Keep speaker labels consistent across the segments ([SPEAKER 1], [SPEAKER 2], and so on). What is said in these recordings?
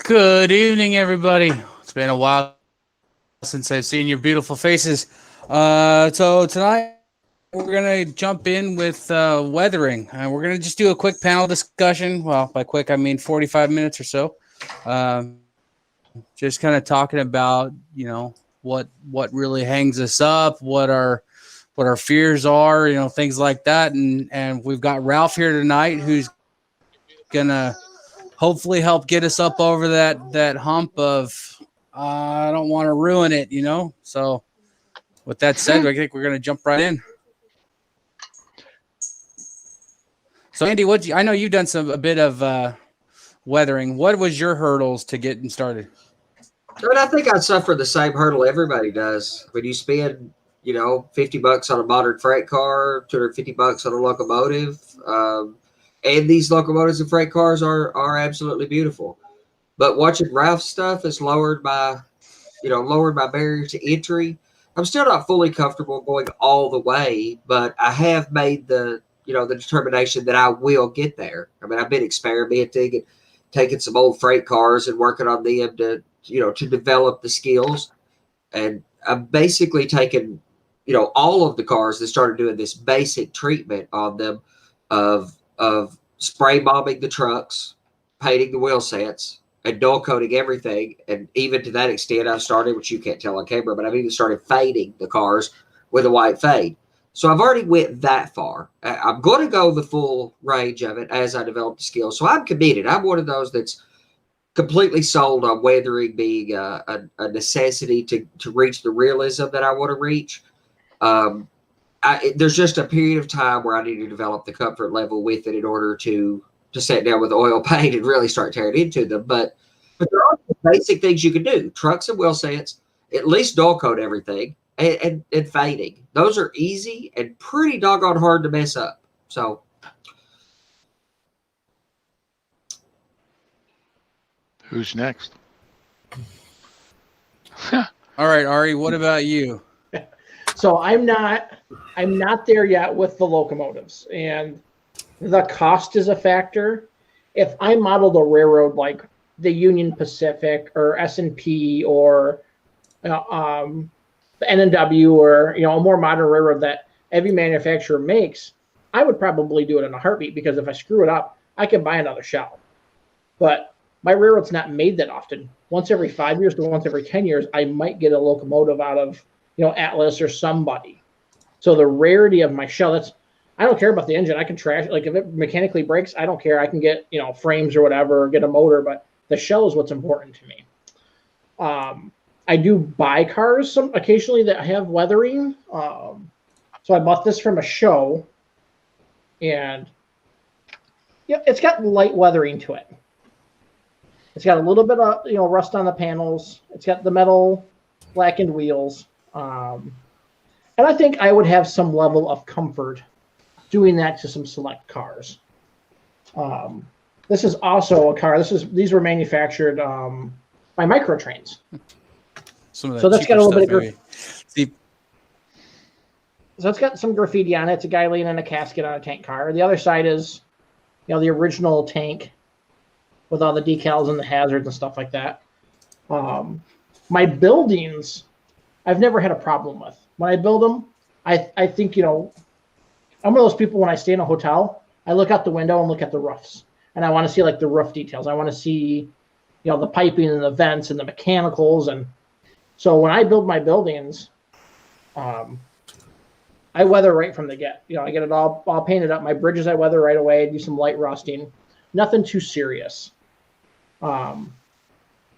[SPEAKER 1] Good evening, everybody. It's been a while since I've seen your beautiful faces. So tonight we're gonna jump in with weathering. We're gonna just do a quick panel discussion. Well, by quick I mean 45 minutes or so. Just kind of talking about what really hangs us up, what our fears are, things like that. And we've got Ralph here tonight who's gonna hopefully help get us up over that hump of I don't want to ruin it. So with that said, I think we're gonna jump right in. So Andy, I know you've done a bit of weathering. What was your hurdles to getting started?
[SPEAKER 2] I think I'd suffer the same hurdle everybody does. When you spend, $50 on a modern freight car, $250 on a locomotive, and these locomotives and freight cars are absolutely beautiful. But watching Ralph's stuff has lowered my barrier to entry. I'm still not fully comfortable going all the way, but I have made the determination that I will get there. I mean, I've been experimenting and taking some old freight cars and working on them to develop the skills. And I've basically taken, all of the cars that started doing this basic treatment on them of spray bombing the trucks, painting the wheel sets, and dull coating everything. And even to that extent, I've started, which you can't tell on camera, but I've even started fading the cars with a white fade. So I've already went that far. I'm going to go the full range of it as I develop the skills. So I'm committed. I'm one of those that's completely sold on weathering being a necessity to reach the realism that I want to reach. There's just a period of time where I need to develop the comfort level with it in order to sit down with oil paint and really start tearing into them. But there are basic things you can do. Trucks and wheel sets, at least dull coat everything, and fading. Those are easy and pretty doggone hard to mess up. So
[SPEAKER 3] who's next?
[SPEAKER 1] All right, Ari, what about you?
[SPEAKER 4] So I'm not there yet with the locomotives, and the cost is a factor. If I modeled a railroad like the Union Pacific or S&P or the N&W or a more modern railroad that every manufacturer makes, I would probably do it in a heartbeat, because if I screw it up, I can buy another shell. But my railroad's not made that often. Once every 5 years to once every 10 years, I might get a locomotive out of Atlas or somebody. So the rarity of my shell, I don't care about the engine. I can trash it. Like if it mechanically breaks, I don't care. I can get frames or whatever, or get a motor, but the shell is what's important to me. I do buy cars occasionally that have weathering. So I bought this from a show, and it's got light weathering to it. It's got a little bit of rust on the panels. It's got the metal blackened wheels, and I think I would have some level of comfort doing that to some select cars. This is also a car. These were manufactured by Microtrains. So that's got a little bit of graffiti. So it's got some graffiti on it. It's a guy laying in a casket on a tank car. The other side is, the original tank with all the decals and the hazards and stuff like that. My buildings, I've never had a problem with. When I build them, I think, I'm one of those people, when I stay in a hotel, I look out the window and look at the roofs. And I want to see the roof details. I want to see, the piping and the vents and the mechanicals. And so when I build my buildings, I weather right from the get. I get it all painted up. My bridges I weather right away. I do some light rusting. Nothing too serious. And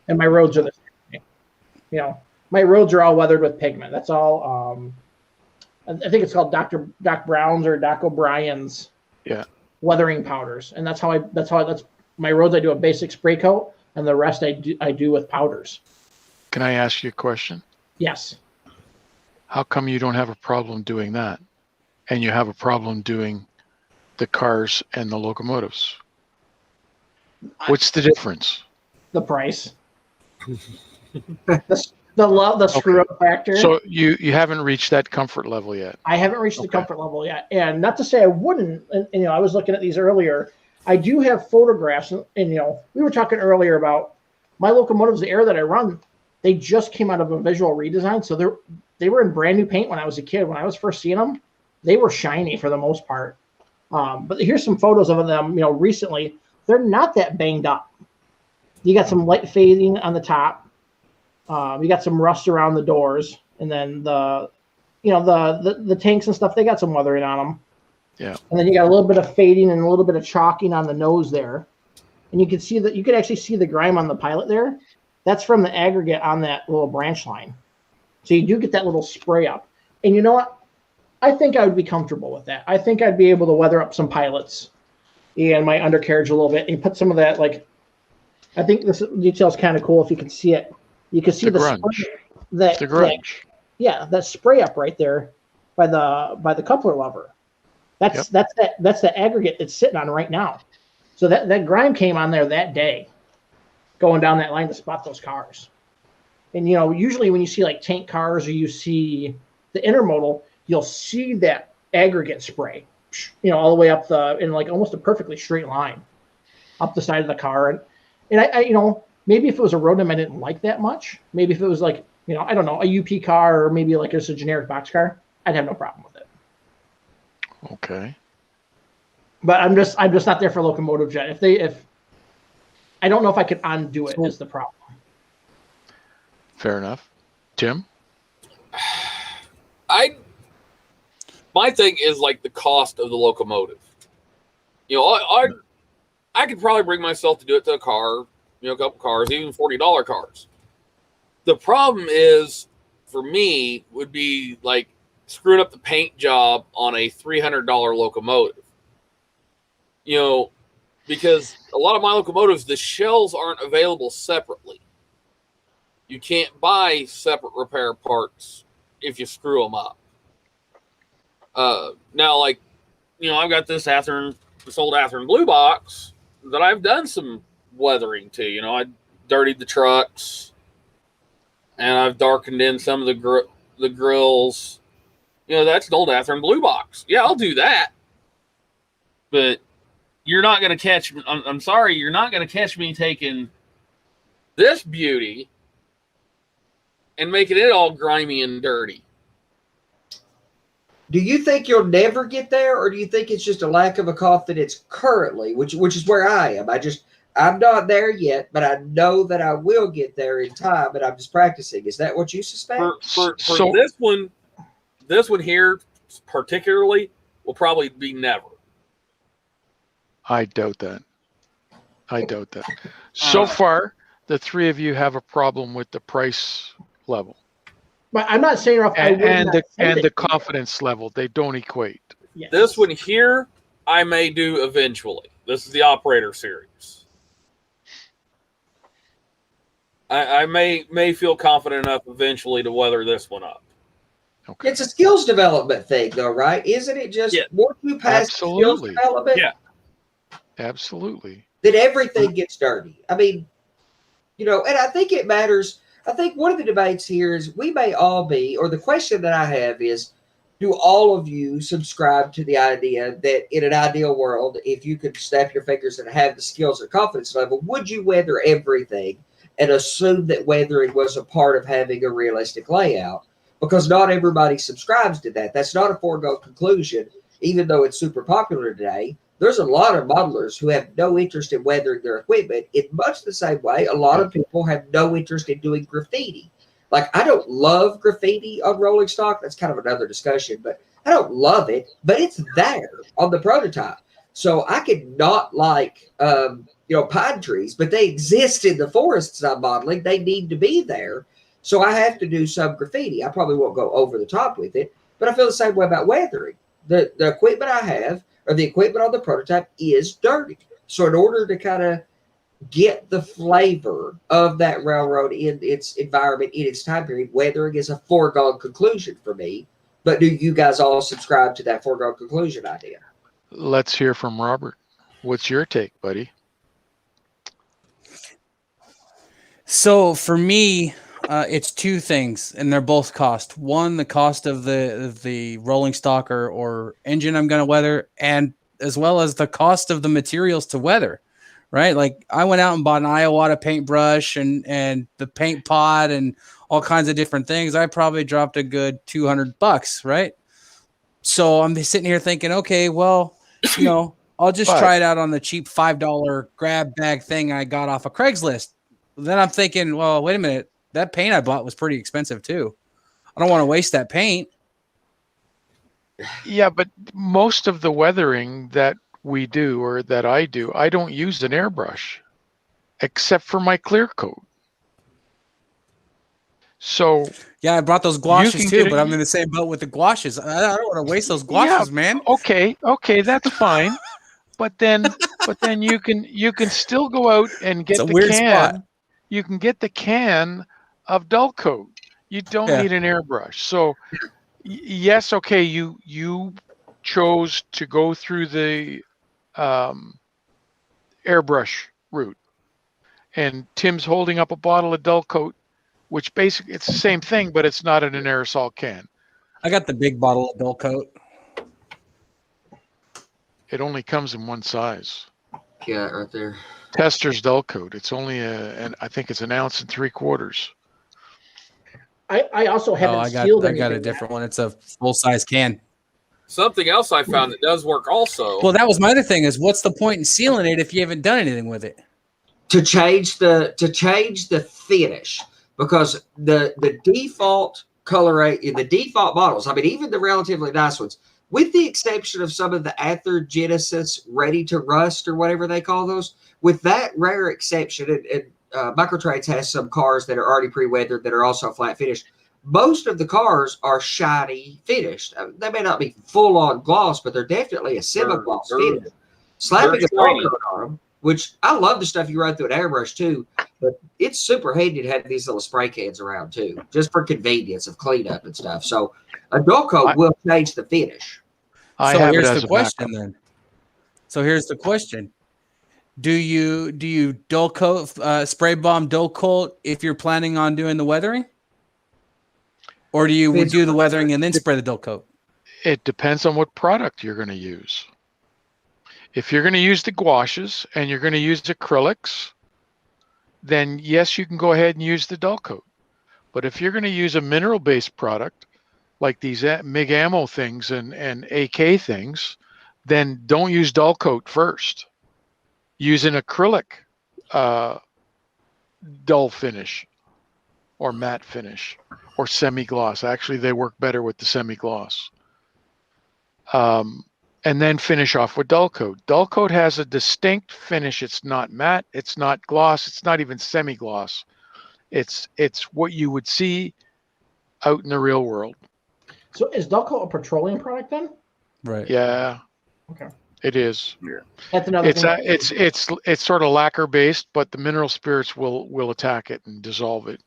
[SPEAKER 4] my roads are the same. My roads are all weathered with pigment. That's all. I think it's called Doc Brown's or Doc O'Brien's.
[SPEAKER 3] Yeah.
[SPEAKER 4] Weathering powders, and that's my roads. I do a basic spray coat, and the rest I do with powders.
[SPEAKER 3] Can I ask you a question?
[SPEAKER 4] Yes.
[SPEAKER 3] How come you don't have a problem doing that, and you have a problem doing the cars and the locomotives? What's the difference?
[SPEAKER 4] The price. The screw up factor.
[SPEAKER 3] So you haven't reached that comfort level yet.
[SPEAKER 4] I haven't reached the comfort level yet, and not to say I wouldn't. And I was looking at these earlier. I do have photographs, and we were talking earlier about my locomotives, the air that I run. They just came out of a visual redesign, so they were in brand new paint when I was a kid. When I was first seeing them, they were shiny for the most part. But here's some photos of them, recently. They're not that banged up. You got some light fading on the top. You got some rust around the doors, and then the tanks and stuff. They got some weathering on them.
[SPEAKER 3] Yeah.
[SPEAKER 4] And then you got a little bit of fading and a little bit of chalking on the nose there, and you can see that. You could actually see the grime on the pilot there. That's from the aggregate on that little branch line. So you do get that little spray up. And you know what? I think I would be comfortable with that. I think I'd be able to weather up some pilots and my undercarriage a little bit and put some of that, I think this detail is kind of cool if you can see it. You can see the
[SPEAKER 3] grunge.
[SPEAKER 4] The
[SPEAKER 3] grunge.
[SPEAKER 4] That spray up right there by the coupler lever. That's the aggregate it's sitting on right now. So that grime came on there that day, going down that line to spot those cars. And usually when you see like tank cars or you see the intermodal, you'll see that aggregate spray, all the way up in like almost a perfectly straight line up the side of the car. And I maybe if it was a Rotom I didn't like that much, maybe if it was like, I don't know, a UP car or maybe like just a generic box car, I'd have no problem with it.
[SPEAKER 3] Okay.
[SPEAKER 4] But I'm just not there for locomotive jet. If I don't know if I could undo it is the problem.
[SPEAKER 3] Fair enough. Tim?
[SPEAKER 5] My thing is like the cost of the locomotive. I could probably bring myself to do it to a car, a couple cars, even $40 cars. The problem is, for me, would be like screwing up the paint job on a $300 locomotive. Because a lot of my locomotives, the shells aren't available separately. You can't buy separate repair parts if you screw them up. Now, I've got this old Athearn blue box that I've done some weathering to. I dirtied the trucks, and I've darkened in some of the grills. That's an old Athearn blue box. Yeah, I'll do that. But you're not going to catch me. I'm sorry, you're not going to catch me taking this beauty and making it all grimy and dirty.
[SPEAKER 2] Do you think you'll never get there, or do you think it's just a lack of a confidence currently, which is where I am? I'm not there yet, but I know that I will get there in time, and I'm just practicing. Is that what you suspect?
[SPEAKER 5] For this one here particularly will probably be never.
[SPEAKER 3] I doubt that. So far, the three of you have a problem with the price level.
[SPEAKER 4] But I'm not saying
[SPEAKER 3] and the confidence level. They don't equate.
[SPEAKER 4] Yes.
[SPEAKER 5] This one here, I may do eventually. This is the operator series. I may feel confident enough eventually to weather this one up.
[SPEAKER 3] Okay.
[SPEAKER 2] It's a skills development thing, though, right? Isn't it just more you pass skills development?
[SPEAKER 5] Yeah.
[SPEAKER 3] Absolutely.
[SPEAKER 2] Then everything gets dirty. I mean, and I think it matters. I think one of the debates here is we may all be, or the question that I have is, do all of you subscribe to the idea that in an ideal world, if you could snap your fingers and have the skills and confidence level, would you weather everything and assume that weathering was a part of having a realistic layout? Because not everybody subscribes to that. That's not a foregone conclusion, even though it's super popular today. There's a lot of modelers who have no interest in weathering their equipment in much the same way a lot of people have no interest in doing graffiti. Like, I don't love graffiti on rolling stock. That's kind of another discussion, but I don't love it, but it's there on the prototype. So I could not like, pine trees, but they exist in the forests I'm modeling. They need to be there. So I have to do some graffiti. I probably won't go over the top with it, but I feel the same way about weathering. The equipment I have, or the equipment on the prototype, is dirty. So in order to kind of get the flavor of that railroad in its environment, in its time period, weathering is a foregone conclusion for me. But do you guys all subscribe to that foregone conclusion idea?
[SPEAKER 3] Let's hear from Robert. What's your take, buddy?
[SPEAKER 1] So for me, it's two things, and they're both cost. One, the cost of the rolling stock or engine I'm going to weather, and as well as the cost of the materials to weather, right? Like I went out and bought an Iowata paintbrush and the paint pot and all kinds of different things. I probably dropped a good $200, right? So I'm sitting here thinking, okay, well, I'll just try it out on the cheap $5 grab bag thing I got off of Craigslist. Then I'm thinking, well, wait a minute, that paint I bought was pretty expensive too. I don't want to waste that paint.
[SPEAKER 3] Yeah, but most of the weathering that we do or that I do, I don't use an airbrush except for my clear coat. So
[SPEAKER 1] yeah, I brought those gouaches too, but I'm in the same boat with the gouaches. I don't want to waste those gouaches, man.
[SPEAKER 3] Okay, that's fine. But then you can still go out and get the can. Spot. You can get the can of dull coat. You don't need an airbrush. So yes, okay, you chose to go through the airbrush route, and Tim's holding up a bottle of dull coat, which basically it's the same thing, but it's not in an aerosol can.
[SPEAKER 1] I got the big bottle of dull coat.
[SPEAKER 3] It only comes in one size.
[SPEAKER 2] Yeah, right there.
[SPEAKER 3] Tester's dull coat. It's only I think it's 1 3/4 ounces.
[SPEAKER 4] I also haven't sealed anything.
[SPEAKER 1] I got a different one. It's a full size can.
[SPEAKER 5] Something else I found that does work also.
[SPEAKER 1] Well, that was my other thing is what's the point in sealing it if you haven't done anything with it?
[SPEAKER 2] To change the finish, because the default the default models, I mean, even the relatively nice ones, with the exception of some of the Ather Genesis ready to rust or whatever they call those, with that rare exception, and Microtrades has some cars that are already pre-weathered that are also flat finished. Most of the cars are shiny finished. They may not be full on gloss, but they're definitely a semi-gloss finish. Slapping a coat on them, which I love the stuff you run through an airbrush too, but it's super handy to have these little spray cans around too, just for convenience of cleanup and stuff. So a dull coat will change the finish.
[SPEAKER 1] So here's the question then. So here's the question. Do you dull coat, spray bomb dull coat if you're planning on doing the weathering? Or do you do the weathering and then spray the dull coat?
[SPEAKER 3] It depends on what product you're going to use. If you're going to use the gouaches and you're going to use acrylics, then yes, you can go ahead and use the dull coat. But if you're going to use a mineral-based product, like these MIG ammo things and AK things, then don't use dull coat first. Use an acrylic dull finish or matte finish or semi-gloss. Actually, they work better with the semi-gloss. And then finish off with dull coat. Dull coat has a distinct finish. It's not matte. It's not gloss. It's not even semi-gloss. It's what you would see out in the real world.
[SPEAKER 4] So is dull coat a petroleum product then?
[SPEAKER 1] Right.
[SPEAKER 3] Yeah.
[SPEAKER 4] Okay.
[SPEAKER 3] It is.
[SPEAKER 4] Yeah. That's another thing.
[SPEAKER 3] It's sort of lacquer based, but the mineral spirits will attack it and dissolve it.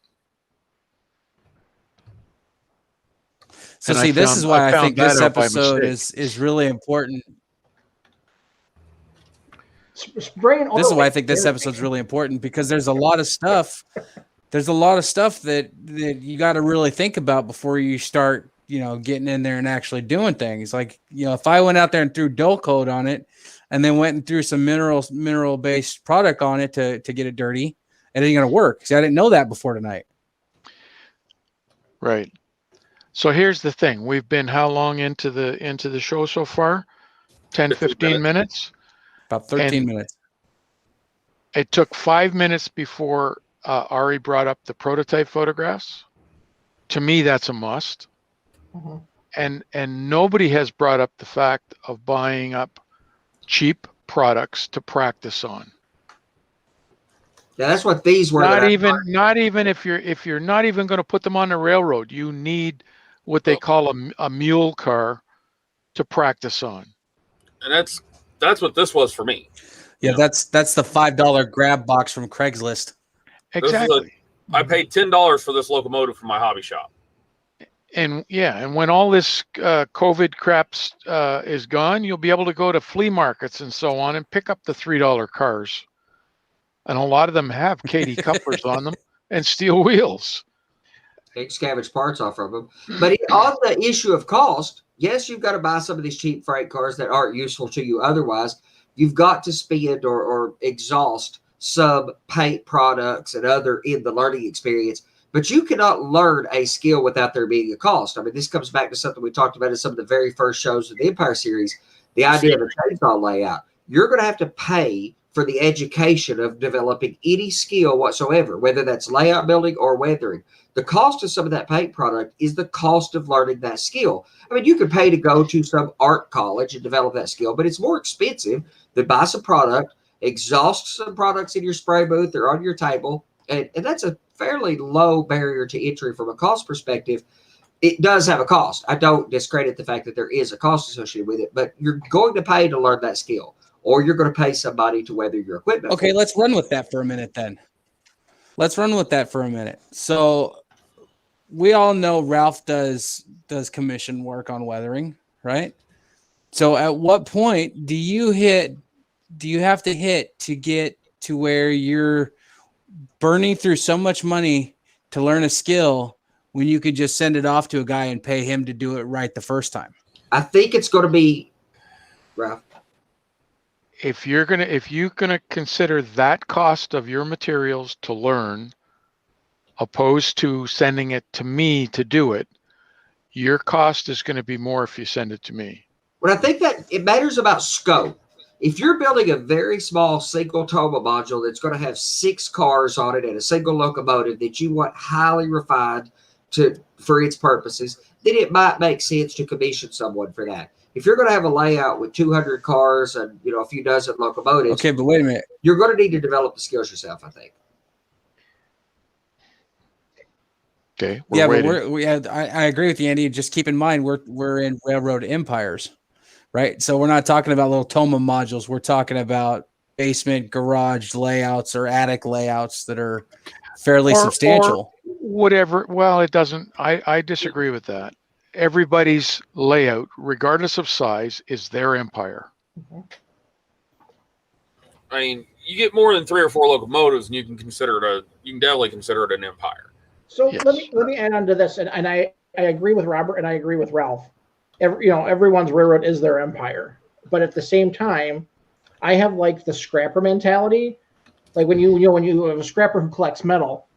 [SPEAKER 1] So see, this is why I think this episode is really important. This is why I think this episode is really important, because there's a lot of stuff. There's a lot of stuff that you got to really think about before you start, getting in there and actually doing things. Like, if I went out there and threw dull coat on it and then went and threw some mineral based product on it to get it dirty, it ain't going to work. See, I didn't know that before tonight.
[SPEAKER 3] Right. So here's the thing. We've been how long into the show so far? 10, 15 minutes?
[SPEAKER 1] About 13 minutes.
[SPEAKER 3] It took 5 minutes before Ari brought up the prototype photographs. To me, that's a must. Mm-hmm. And nobody has brought up the fact of buying up cheap products to practice on.
[SPEAKER 2] Yeah, that's what these were.
[SPEAKER 3] Not even if you're not even going to put them on the railroad, you need what they call a mule car to practice on.
[SPEAKER 5] And that's what this was for me.
[SPEAKER 1] Yeah, that's the $5 grab box from Craigslist.
[SPEAKER 3] Exactly.
[SPEAKER 5] I paid $10 for this locomotive from my hobby shop.
[SPEAKER 3] And when all this COVID crap is gone, you'll be able to go to flea markets and so on and pick up the $3 cars. And a lot of them have Katie couplers on them and steel wheels.
[SPEAKER 2] scavenge parts off of them. But on the issue of cost, yes, you've got to buy some of these cheap freight cars that aren't useful to you otherwise. You've got to spend or exhaust some paint products and other in the learning experience. But you cannot learn a skill without there being a cost. I mean, this comes back to something we talked about in some of the very first shows of the Empire series, the idea of a chainsaw layout. You're going to have to pay for the education of developing any skill whatsoever, whether that's layout building or weathering. The cost of some of that paint product is the cost of learning that skill. I mean, you could pay to go to some art college and develop that skill, but it's more expensive than buy some product, exhaust some products in your spray booth or on your table, and that's a fairly low barrier to entry from a cost perspective. It does have a cost. I don't discredit the fact that there is a cost associated with it, but you're going to pay to learn that skill, or you're going to pay somebody to weather your equipment.
[SPEAKER 1] Okay, let's run with that for a minute then. Let's run with that for a minute. So we all know Ralph does commission work on weathering, right? So at what point do you have to hit to get to where you're burning through so much money to learn a skill when you could just send it off to a guy and pay him to do it right the first time?
[SPEAKER 2] I think it's going to be, Ralph.
[SPEAKER 3] If you're gonna consider that cost of your materials to learn, opposed to sending it to me to do it, your cost is going to be more if you send it to me.
[SPEAKER 2] But I think that it matters about scope. If you're building a very small single Toma module that's going to have 6 cars on it and a single locomotive that you want highly refined for its purposes, then it might make sense to commission someone for that. If you're going to have a layout with 200 cars and a few dozen locomotives,
[SPEAKER 1] okay, but wait a minute,
[SPEAKER 2] you're going to need to develop the skills yourself, I think.
[SPEAKER 3] Okay.
[SPEAKER 1] But I agree with you, Andy. Just keep in mind we're in railroad empires, right? So we're not talking about little Toma modules. We're talking about basement, garage layouts or attic layouts that are fairly substantial.
[SPEAKER 3] Or whatever. Well, it doesn't. I disagree with that. Everybody's layout, regardless of size, is their empire.
[SPEAKER 5] I mean, you get more than 3 or 4 locomotives, and you can definitely consider it an empire.
[SPEAKER 4] So
[SPEAKER 3] Yes.
[SPEAKER 4] let me add on to this, and I agree with Robert and I agree with Ralph. Everyone's railroad is their empire, but at the same time, I have like the scrapper mentality. Like when you have a scrapper who collects metal,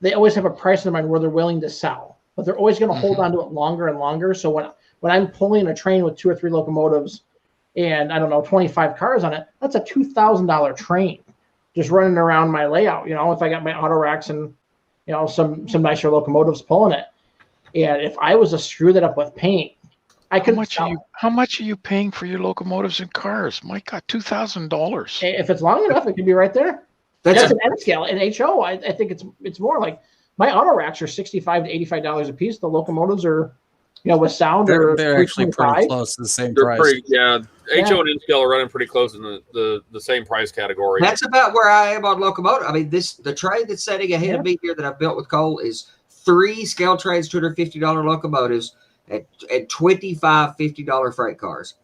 [SPEAKER 4] they always have a price in mind where they're willing to sell, but they're always going to hold on to it longer and longer. So when I'm pulling a train with 2 or 3 locomotives and 25 cars on it, that's a $2,000 train just running around my layout. If I got my auto racks and some nicer locomotives pulling it. And if I was to screw that up with paint, I could.
[SPEAKER 3] How much are you paying for your locomotives and cars? My God, $2,000.
[SPEAKER 4] If it's long enough, it could be right there. That's an N scale. In HO, I think it's more like my auto racks are $65 to $85 a piece. The locomotives are, with sound,
[SPEAKER 1] they're actually pretty close to the same price.
[SPEAKER 5] HO and N scale are running pretty close in the same price category.
[SPEAKER 2] That's about where I am on locomotive. I mean, the train that's sitting ahead of me here that I've built with Cole is 3 scale trains, $250 locomotives, and 25 $50 freight cars.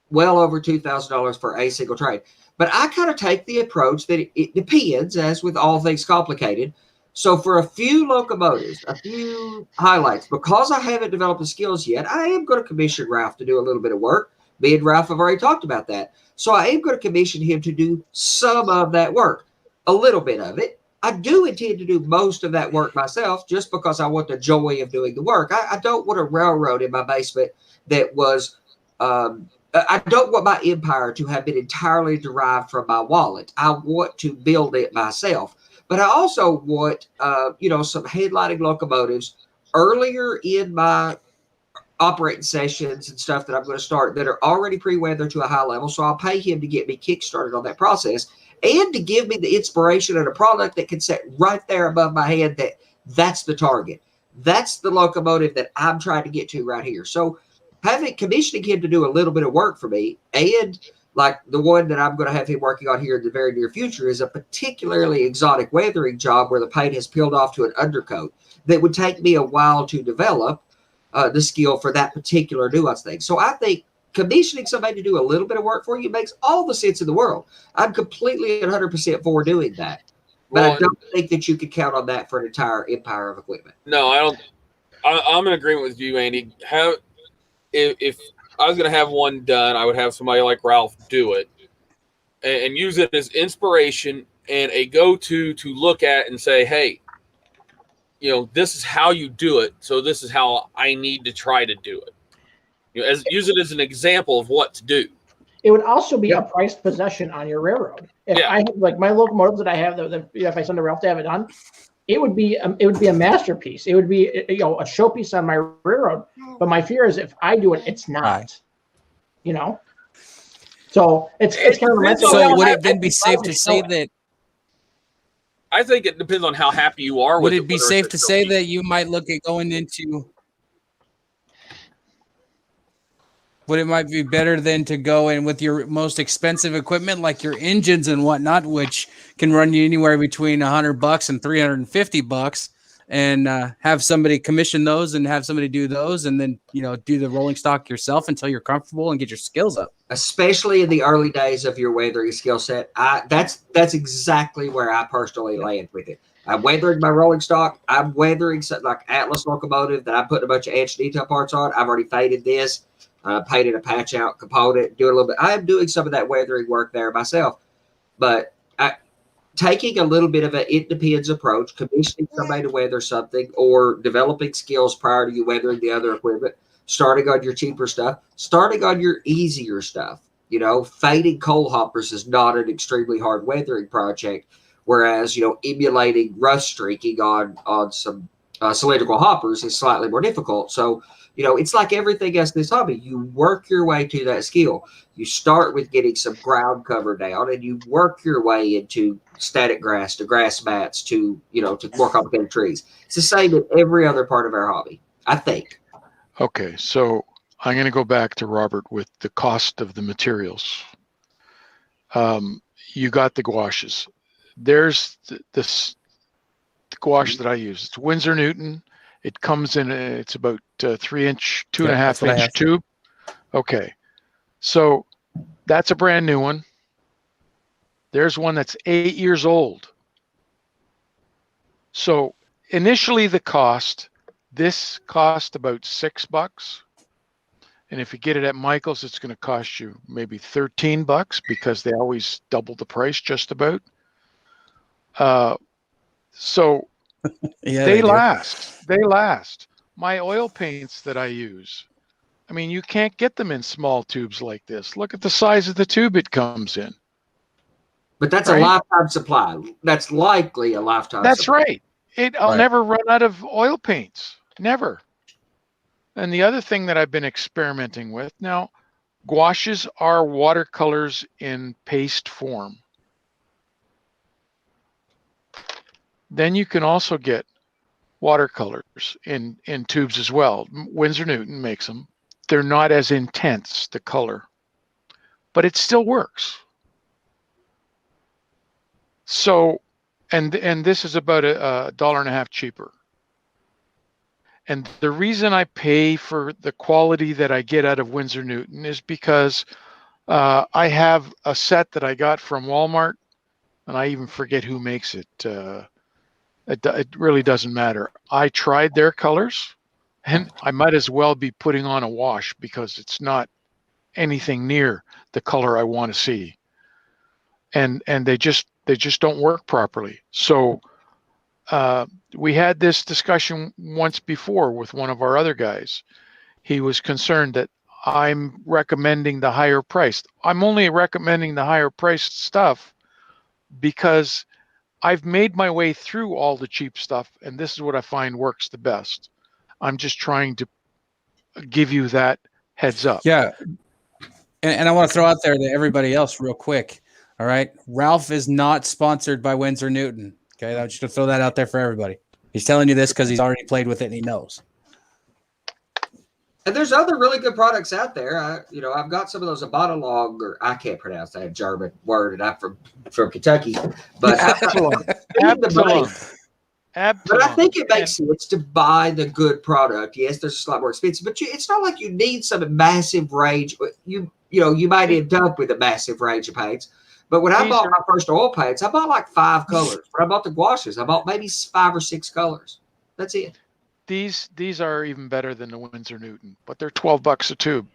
[SPEAKER 2] Well over $2,000 for a single train. But I kind of take the approach that it depends, as with all things complicated. So for a few locomotives, a few highlights, because I haven't developed the skills yet, I am going to commission Ralph to do a little bit of work. Me and Ralph have already talked about that. So I am going to commission him to do some of that work, a little bit of it. I do intend to do most of that work myself just because I want the joy of doing the work. I don't want a railroad in my basement that was I don't want my empire to have been entirely derived from my wallet. I want to build it myself. But I also want, some headlining locomotives earlier in my operating sessions and stuff that I'm going to start that are already pre-weathered to a high level. So I'll pay him to get me kick-started on that process and to give me the inspiration and a product that can sit right there above my head that's the target. That's the locomotive that I'm trying to get to right here. So commissioning him to do a little bit of work for me, and like the one that I'm going to have him working on here in the very near future is a particularly exotic weathering job where the paint has peeled off to an undercoat that would take me a while to develop the skill for that particular nuance thing. So I think commissioning somebody to do a little bit of work for you makes all the sense in the world. I'm completely 100% for doing that. But
[SPEAKER 5] Well,
[SPEAKER 2] I don't think that you could count on that for an entire empire of equipment.
[SPEAKER 5] no, I don't. I'm in agreement with you, Andy. If I was going to have one done, I would have somebody like Ralph do it and use it as inspiration and a go-to to look at and say, hey, this is how you do it. So this is how I need to try to do it. Use it as an example of what to do.
[SPEAKER 4] It would also be a prized possession on your railroad. If I have, like, my locomotives that I have, if I send to Ralph to have it done, it would be a masterpiece. It would be a showpiece on my railroad. But my fear is if I do it, it's not. So it's kind of.
[SPEAKER 1] So would it then be safe to say that?
[SPEAKER 5] I think it depends on how happy you are with it.
[SPEAKER 1] Would it be safe to say that you might look at going into? Would it might be better than to go in with your most expensive equipment, like your engines and whatnot, which can run you anywhere between $100 and $350, and have somebody commission those and have somebody do those, and then do the rolling stock yourself until you're comfortable and get your skills up. Especially
[SPEAKER 2] in the early days of your weathering skill set, that's exactly where I personally land with it. I'm weathering my rolling stock. I'm weathering something like Atlas locomotive that I'm putting a bunch of edge detail parts on. I've already faded this. Painted a patch out component, doing a little bit. I am doing some of that weathering work there myself, but taking a little bit of an it depends approach, commissioning somebody to weather something, or developing skills prior to you weathering the other equipment, starting on your cheaper stuff, starting on your easier stuff. Fading coal hoppers is not an extremely hard weathering project, whereas emulating rust streaking on some cylindrical hoppers is slightly more difficult. So it's like everything else in this hobby. You work your way to that skill. You start with getting some ground cover down, and you work your way into static grass, to grass mats, to more complicated trees. It's the same in every other part of our hobby, I think.
[SPEAKER 3] Okay, so I'm going to go back to Robert with the cost of the materials. You got the gouaches. There's the gouache that I use. It's Winsor Newton. It comes in, it's about 3-inch, 2.5-inch tube. Okay. So that's a brand new one. There's one that's 8 years old. So initially this cost about $6. And if you get it at Michael's, it's going to cost you maybe $13 because they always double the price just about. So
[SPEAKER 1] yeah,
[SPEAKER 3] they last. My oil paints that I use, I mean, you can't get them in small tubes like this. Look at the size of the tube it comes in.
[SPEAKER 2] But that's a lifetime supply. That's likely a lifetime supply.
[SPEAKER 3] Right. I'll never run out of oil paints. Never. And the other thing that I've been experimenting with, now, gouaches are watercolors in paste form. Then you can also get watercolors in tubes as well. Winsor Newton makes them. They're not as intense, the color, but it still works. So, and this is about $1.50 cheaper. And the reason I pay for the quality that I get out of Winsor Newton is because I have a set that I got from Walmart, and I even forget who makes it. It really doesn't matter. I tried their colors, and I might as well be putting on a wash because it's not anything near the color I want to see. And they just don't work properly. So we had this discussion once before with one of our other guys. He was concerned that I'm recommending the higher priced. I'm only recommending the higher priced stuff because I've made my way through all the cheap stuff, and this is what I find works the best. I'm just trying to give you that heads up.
[SPEAKER 1] Yeah. And I want to throw out there to everybody else real quick. All right. Ralph is not sponsored by Winsor Newton. Okay. I just to throw that out there for everybody. He's telling you this because he's already played with it and he knows.
[SPEAKER 2] And there's other really good products out there. I've got some of those Abatalog, or I can't pronounce that German word, and I'm from Kentucky. But
[SPEAKER 3] Absalom.
[SPEAKER 2] But I think it makes sense to buy the good product. Yes, there's a slightly more expensive, but it's not like you need some massive range. You might end up with a massive range of paints, But when I
[SPEAKER 3] These
[SPEAKER 2] bought
[SPEAKER 3] are-
[SPEAKER 2] my first oil paints, I bought like 5 colors. When I bought the gouaches, I bought maybe 5 or 6 colors. That's it.
[SPEAKER 3] These are even better than the Winsor Newton, but they're $12 a tube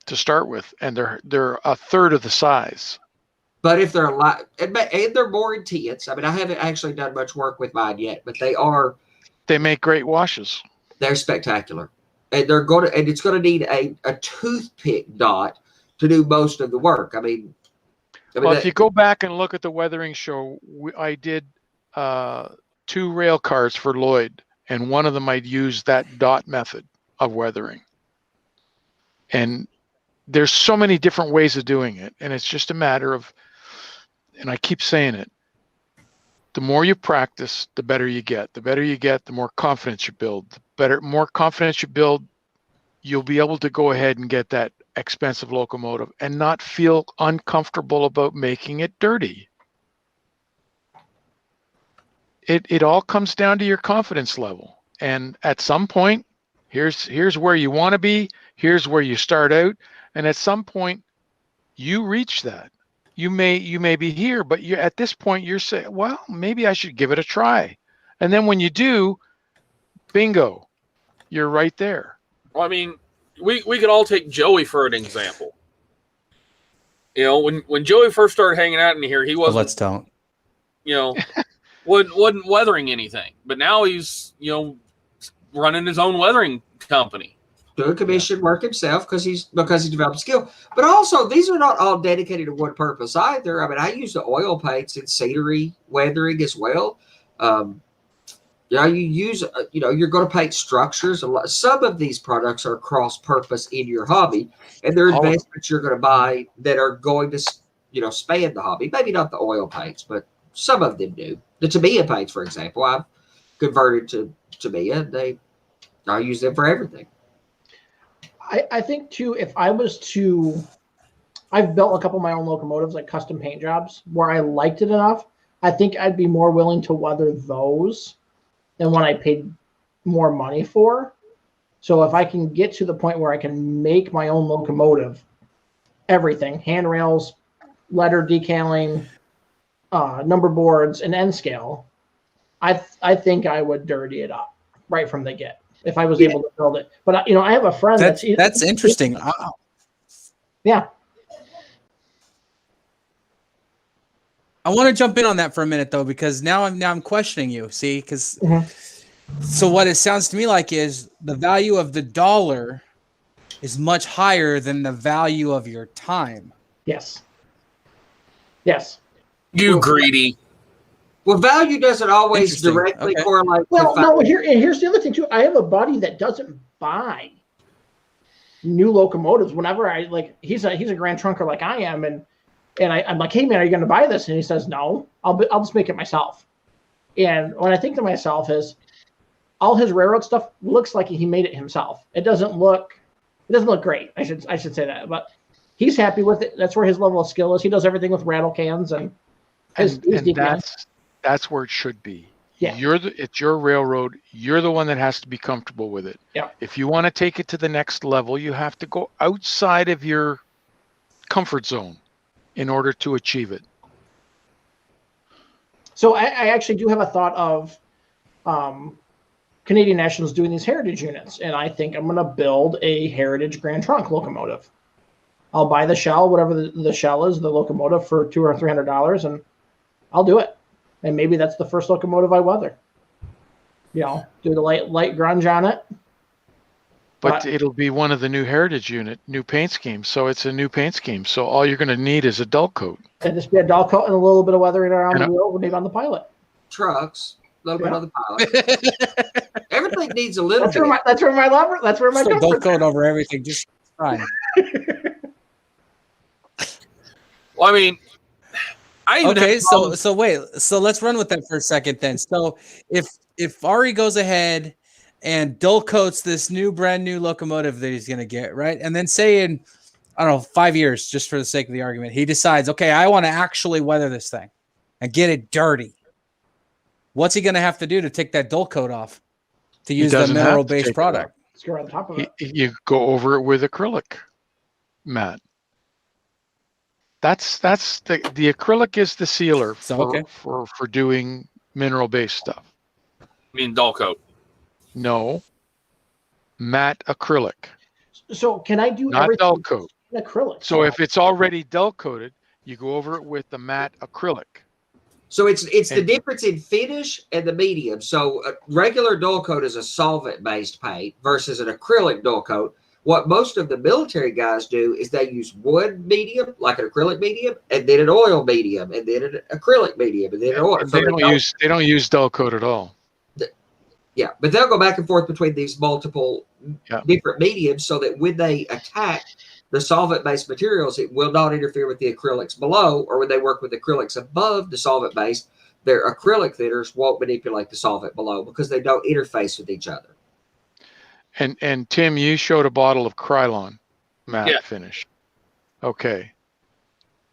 [SPEAKER 3] to start with, and they're a third of the size.
[SPEAKER 2] But if they're a lot, and they're more intense. I mean, I haven't actually done much work with mine yet, but
[SPEAKER 3] They make great washes.
[SPEAKER 2] they're spectacular. And it's gonna need a toothpick dot to do most of the work. I mean
[SPEAKER 3] Well, if you go back and look at the weathering show, I did 2 rail cars for Lloyd, and one of them I'd used that dot method of weathering. And there's so many different ways of doing it, and it's just a matter of, and I keep saying it, the more you practice, the better you get. The better you get, the more confidence you build. More confidence you build, you'll be able to go ahead and get that expensive locomotive and not feel uncomfortable about making it dirty. It all comes down to your confidence level. And at some point, here's where you want to be, here's where you start out, and at some point you reach that. You may be here, but you at this point you're saying, well, maybe I should give it a try. And then when you do, bingo, you're right there.
[SPEAKER 5] Well, I mean, we could all take Joey for an example. You know, when Joey first started hanging out in here, he wasn't.
[SPEAKER 1] Let's don't.
[SPEAKER 5] You know, wasn't weathering anything, but now he's running his own weathering company.
[SPEAKER 2] doing commission work himself because he developed skill. But also, these are not all dedicated to one purpose either. I mean, I use the oil paints in scenery weathering as well. You use, you're going to paint structures. Some of these products are cross-purpose in your hobby, and there are investments you're going to buy that are going to, span the hobby. Maybe not the oil paints, but some of them do. The Tamiya paints, for example, I've converted to Tamiya. I use them for everything.
[SPEAKER 4] I think too, if I was to, I've built a couple of my own locomotives, like custom paint jobs, where I liked it enough. I think I'd be more willing to weather those than what I paid more money for. So if I can get to the point where I can make my own locomotive, everything, handrails, letter decaling, number boards, and end scale, I think I would dirty it up right from the get if I was able to build it. But I have a friend
[SPEAKER 1] that's interesting.
[SPEAKER 4] Yeah.
[SPEAKER 1] I want to jump in on that for a minute though, because now I'm questioning you. See, because so what it sounds to me like is the value of the dollar is much higher than the value of your time.
[SPEAKER 4] Yes. Yes.
[SPEAKER 5] You greedy.
[SPEAKER 2] Well, value doesn't always directly correlate.
[SPEAKER 4] Well, no. Here's the other thing too. I have a buddy that doesn't buy new locomotives. Whenever he's a Grand Trunker like I am, and I'm like, hey man, are you going to buy this? And he says, no, I'll just make it myself. And what I think to myself is, all his railroad stuff looks like he made it himself. It doesn't look great. I should say that, but he's happy with it. That's where his level of skill is. He does everything with rattle cans and
[SPEAKER 3] that's where it should be.
[SPEAKER 4] Yeah.
[SPEAKER 3] It's your railroad. You're the one that has to be comfortable with it.
[SPEAKER 4] Yeah.
[SPEAKER 3] If you want to take it to the next level, you have to go outside of your comfort zone in order to achieve it.
[SPEAKER 4] So I actually do have a thought of Canadian Nationals doing these heritage units, and I think I'm going to build a heritage Grand Trunk locomotive. I'll buy the shell, whatever the shell is, the locomotive, for $200 or $300, and I'll do it. And maybe that's the first locomotive I weather. Do the light grunge on it.
[SPEAKER 3] But it'll be one of the new heritage new paint schemes. So it's a new paint scheme. So all you're going to need is a dull coat.
[SPEAKER 4] And just be a dull coat and a little bit of weathering around the wheel, maybe on the pilot.
[SPEAKER 2] Trucks, a little bit on the pilot. Everything needs a little bit.
[SPEAKER 4] That's where my
[SPEAKER 1] dull coat over everything. Just fine.
[SPEAKER 5] Well, I mean,
[SPEAKER 1] so wait, so let's run with that for a second then. So if Ari goes ahead and dull coats this brand new locomotive that he's going to get, right? And then say in, I don't know, 5 years, just for the sake of the argument, he decides, okay, I want to actually weather this thing and get it dirty. What's he going to have to do to take that dull coat off to use the mineral-based product?
[SPEAKER 4] Let's go on top of it.
[SPEAKER 3] You go over it with acrylic, Matt. That's the acrylic is the sealer
[SPEAKER 1] So,
[SPEAKER 3] for,
[SPEAKER 1] okay.
[SPEAKER 3] for doing mineral based stuff.
[SPEAKER 5] I mean, dull coat.
[SPEAKER 3] No, matte acrylic,
[SPEAKER 4] So can I do
[SPEAKER 3] not dull
[SPEAKER 4] everything
[SPEAKER 3] coat.
[SPEAKER 4] in acrylic?
[SPEAKER 3] So if it's already dull coated, you go over it with the matte acrylic.
[SPEAKER 2] So it's the
[SPEAKER 3] And-
[SPEAKER 2] difference in finish and the medium. So a regular dull coat is a solvent-based paint versus an acrylic dull coat. What most of the military guys do is they use one medium, like an acrylic medium, and then an oil medium, and then an acrylic medium, and then an oil.
[SPEAKER 3] And
[SPEAKER 2] So
[SPEAKER 3] they don't use dull coat at all.
[SPEAKER 2] yeah, but they'll go back and forth between these multiple
[SPEAKER 3] Yeah.
[SPEAKER 2] different mediums so that when they attack the solvent-based materials, it will not interfere with the acrylics below, or when they work with acrylics above the solvent-based, their acrylic thinners won't manipulate the solvent below because they don't interface with each other.
[SPEAKER 3] And Tim, you showed a bottle of Krylon matte
[SPEAKER 5] Yeah.
[SPEAKER 3] finish. Okay.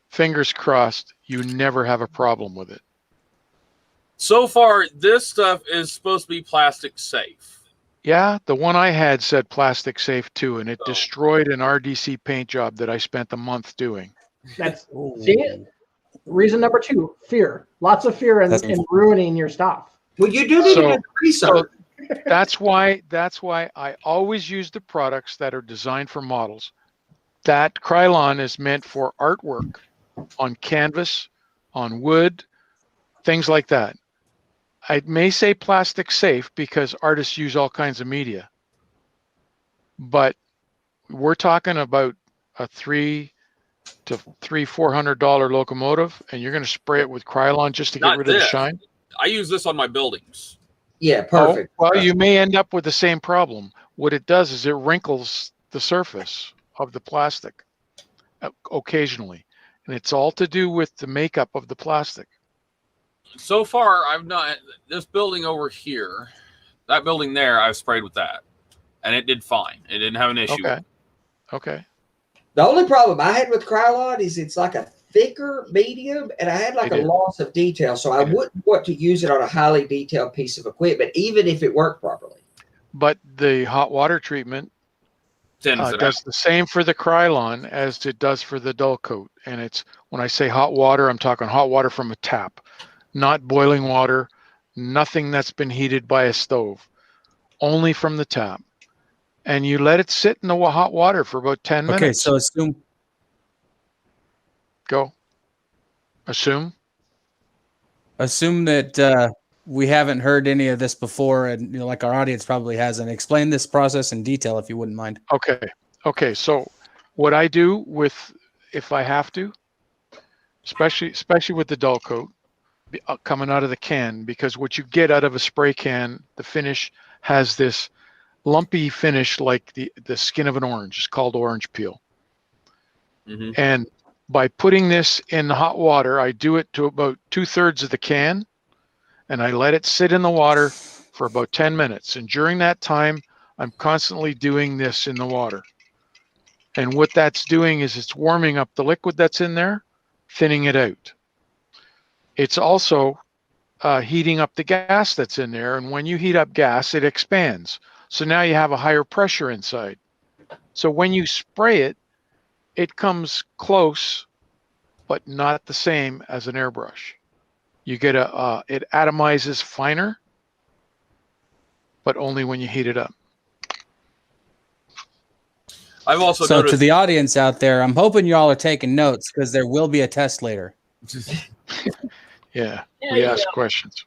[SPEAKER 3] Fingers crossed you never have a problem with it.
[SPEAKER 5] So far, this stuff is supposed to be plastic safe.
[SPEAKER 3] Yeah, the one I had said plastic safe too, and it
[SPEAKER 5] Oh.
[SPEAKER 3] destroyed an RDC paint job that I spent a month doing.
[SPEAKER 4] That's see, reason number 2, fear. Lots of fear in ruining your stuff.
[SPEAKER 2] Well, you do need to
[SPEAKER 3] So-
[SPEAKER 2] do the research.
[SPEAKER 3] That's why I always use the products that are designed for models. That Krylon is meant for artwork on canvas, on wood, things like that. I may say plastic safe because artists use all kinds of media, but we're talking about a $400 locomotive, and you're going to spray it with Krylon just to get
[SPEAKER 5] Not
[SPEAKER 3] rid of the
[SPEAKER 5] this.
[SPEAKER 3] shine.
[SPEAKER 5] I use this on my buildings.
[SPEAKER 2] Yeah, perfect.
[SPEAKER 3] Oh, well, you may end up with the same problem. What it does is it wrinkles the surface of the plastic occasionally, and it's all to do with the makeup of the plastic.
[SPEAKER 5] So far, I've not this building over here, that building there. I've sprayed with that, and it did fine. It didn't have an issue.
[SPEAKER 3] Okay.
[SPEAKER 2] The only problem I had with Krylon is it's like a thicker medium, and I had like
[SPEAKER 3] It
[SPEAKER 2] a
[SPEAKER 3] is.
[SPEAKER 2] loss of detail, so I
[SPEAKER 3] It is.
[SPEAKER 2] wouldn't want to use it on a highly detailed piece of equipment, even if it worked properly.
[SPEAKER 3] But the hot water treatment
[SPEAKER 5] Thins it
[SPEAKER 3] does
[SPEAKER 5] out.
[SPEAKER 3] the same for the Krylon as it does for the dull coat. And it's, when I say hot water, I'm talking hot water from a tap, not boiling water, nothing that's been heated by a stove, only from the tap. And you let it sit in the hot water for about 10 minutes.
[SPEAKER 1] Okay, so assume
[SPEAKER 3] Go. Assume.
[SPEAKER 1] that we haven't heard any of this before, and like our audience probably hasn't. Explain this process in detail, if you wouldn't mind.
[SPEAKER 3] Okay. So what I do with, if I have to, especially with the dull coat coming out of the can, because what you get out of a spray can, the finish has this lumpy finish like the skin of an orange. It's called orange peel.
[SPEAKER 5] Mhm.
[SPEAKER 3] And by putting this in hot water, I do it to about 2/3 of the can, and I let it sit in the water for about 10 minutes. And during that time, I'm constantly doing this in the water. And what that's doing is it's warming up the liquid that's in there, thinning it out. It's also heating up the gas that's in there. And when you heat up gas, it expands. So now you have a higher pressure inside. So when you spray it, it comes close, but not the same as an airbrush. You get it atomizes finer, but only when you heat it up.
[SPEAKER 5] I've also
[SPEAKER 1] So
[SPEAKER 5] noticed.
[SPEAKER 1] to the audience out there, I'm hoping you all are taking notes because there will be a test later.
[SPEAKER 3] Yeah, we ask questions.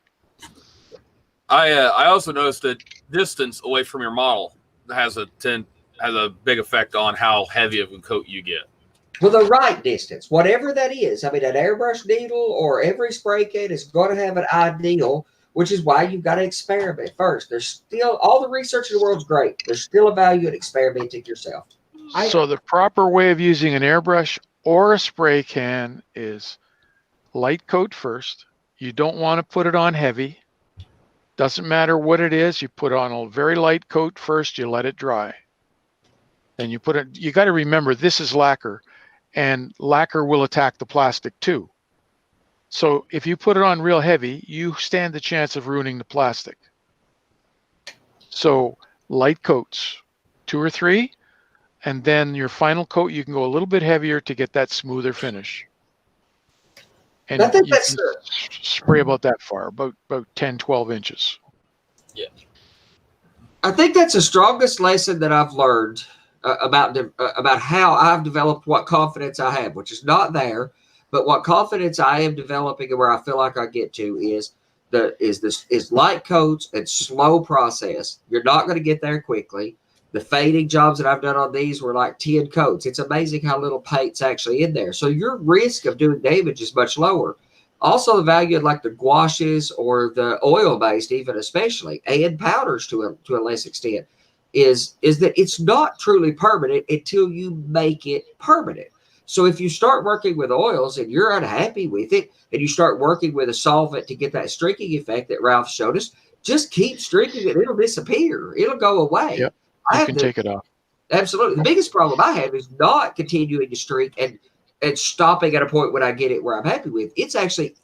[SPEAKER 5] I also noticed that distance away from your model has a big effect on how heavy of a coat you get.
[SPEAKER 2] Well, the right distance, whatever that is. I mean, an airbrush needle or every spray can is going to have an ideal, which is why you've got to experiment first. There's still, all the research in the world's great. There's still a value in experimenting yourself.
[SPEAKER 3] So the proper way of using an airbrush or a spray can is light coat first. You don't want to put it on heavy. Doesn't matter what it is. You put on a very light coat first. You let it dry. Then you put it, you got to remember this is lacquer, and lacquer will attack the plastic too. So if you put it on real heavy, you stand the chance of ruining the plastic. So light coats, 2 or 3, and then your final coat, you can go a little bit heavier to get that smoother finish. And
[SPEAKER 2] I think
[SPEAKER 3] you
[SPEAKER 2] that's
[SPEAKER 3] can spray about that far, about 10, 12 inches.
[SPEAKER 5] Yeah.
[SPEAKER 2] I think that's the strongest lesson that I've learned about how I've developed what confidence I have, which is not there, but what confidence I am developing and where I feel like I get to is light coats and slow process. You're not going to get there quickly. The fading jobs that I've done on these were like 10 coats. It's amazing how little paint's actually in there. So your risk of doing damage is much lower. Also, the value of like the gouaches or the oil-based, even especially, and powders to a less extent, is that it's not truly permanent until you make it permanent. So if you start working with oils and you're unhappy with it, and you start working with a solvent to get that streaking effect that Ralph showed us, just keep streaking it. It'll disappear. It'll go away.
[SPEAKER 3] Yep. You can take it off.
[SPEAKER 2] Absolutely. The biggest problem I have is not continuing to streak and stopping at a point when I get it where I'm happy with. It's actually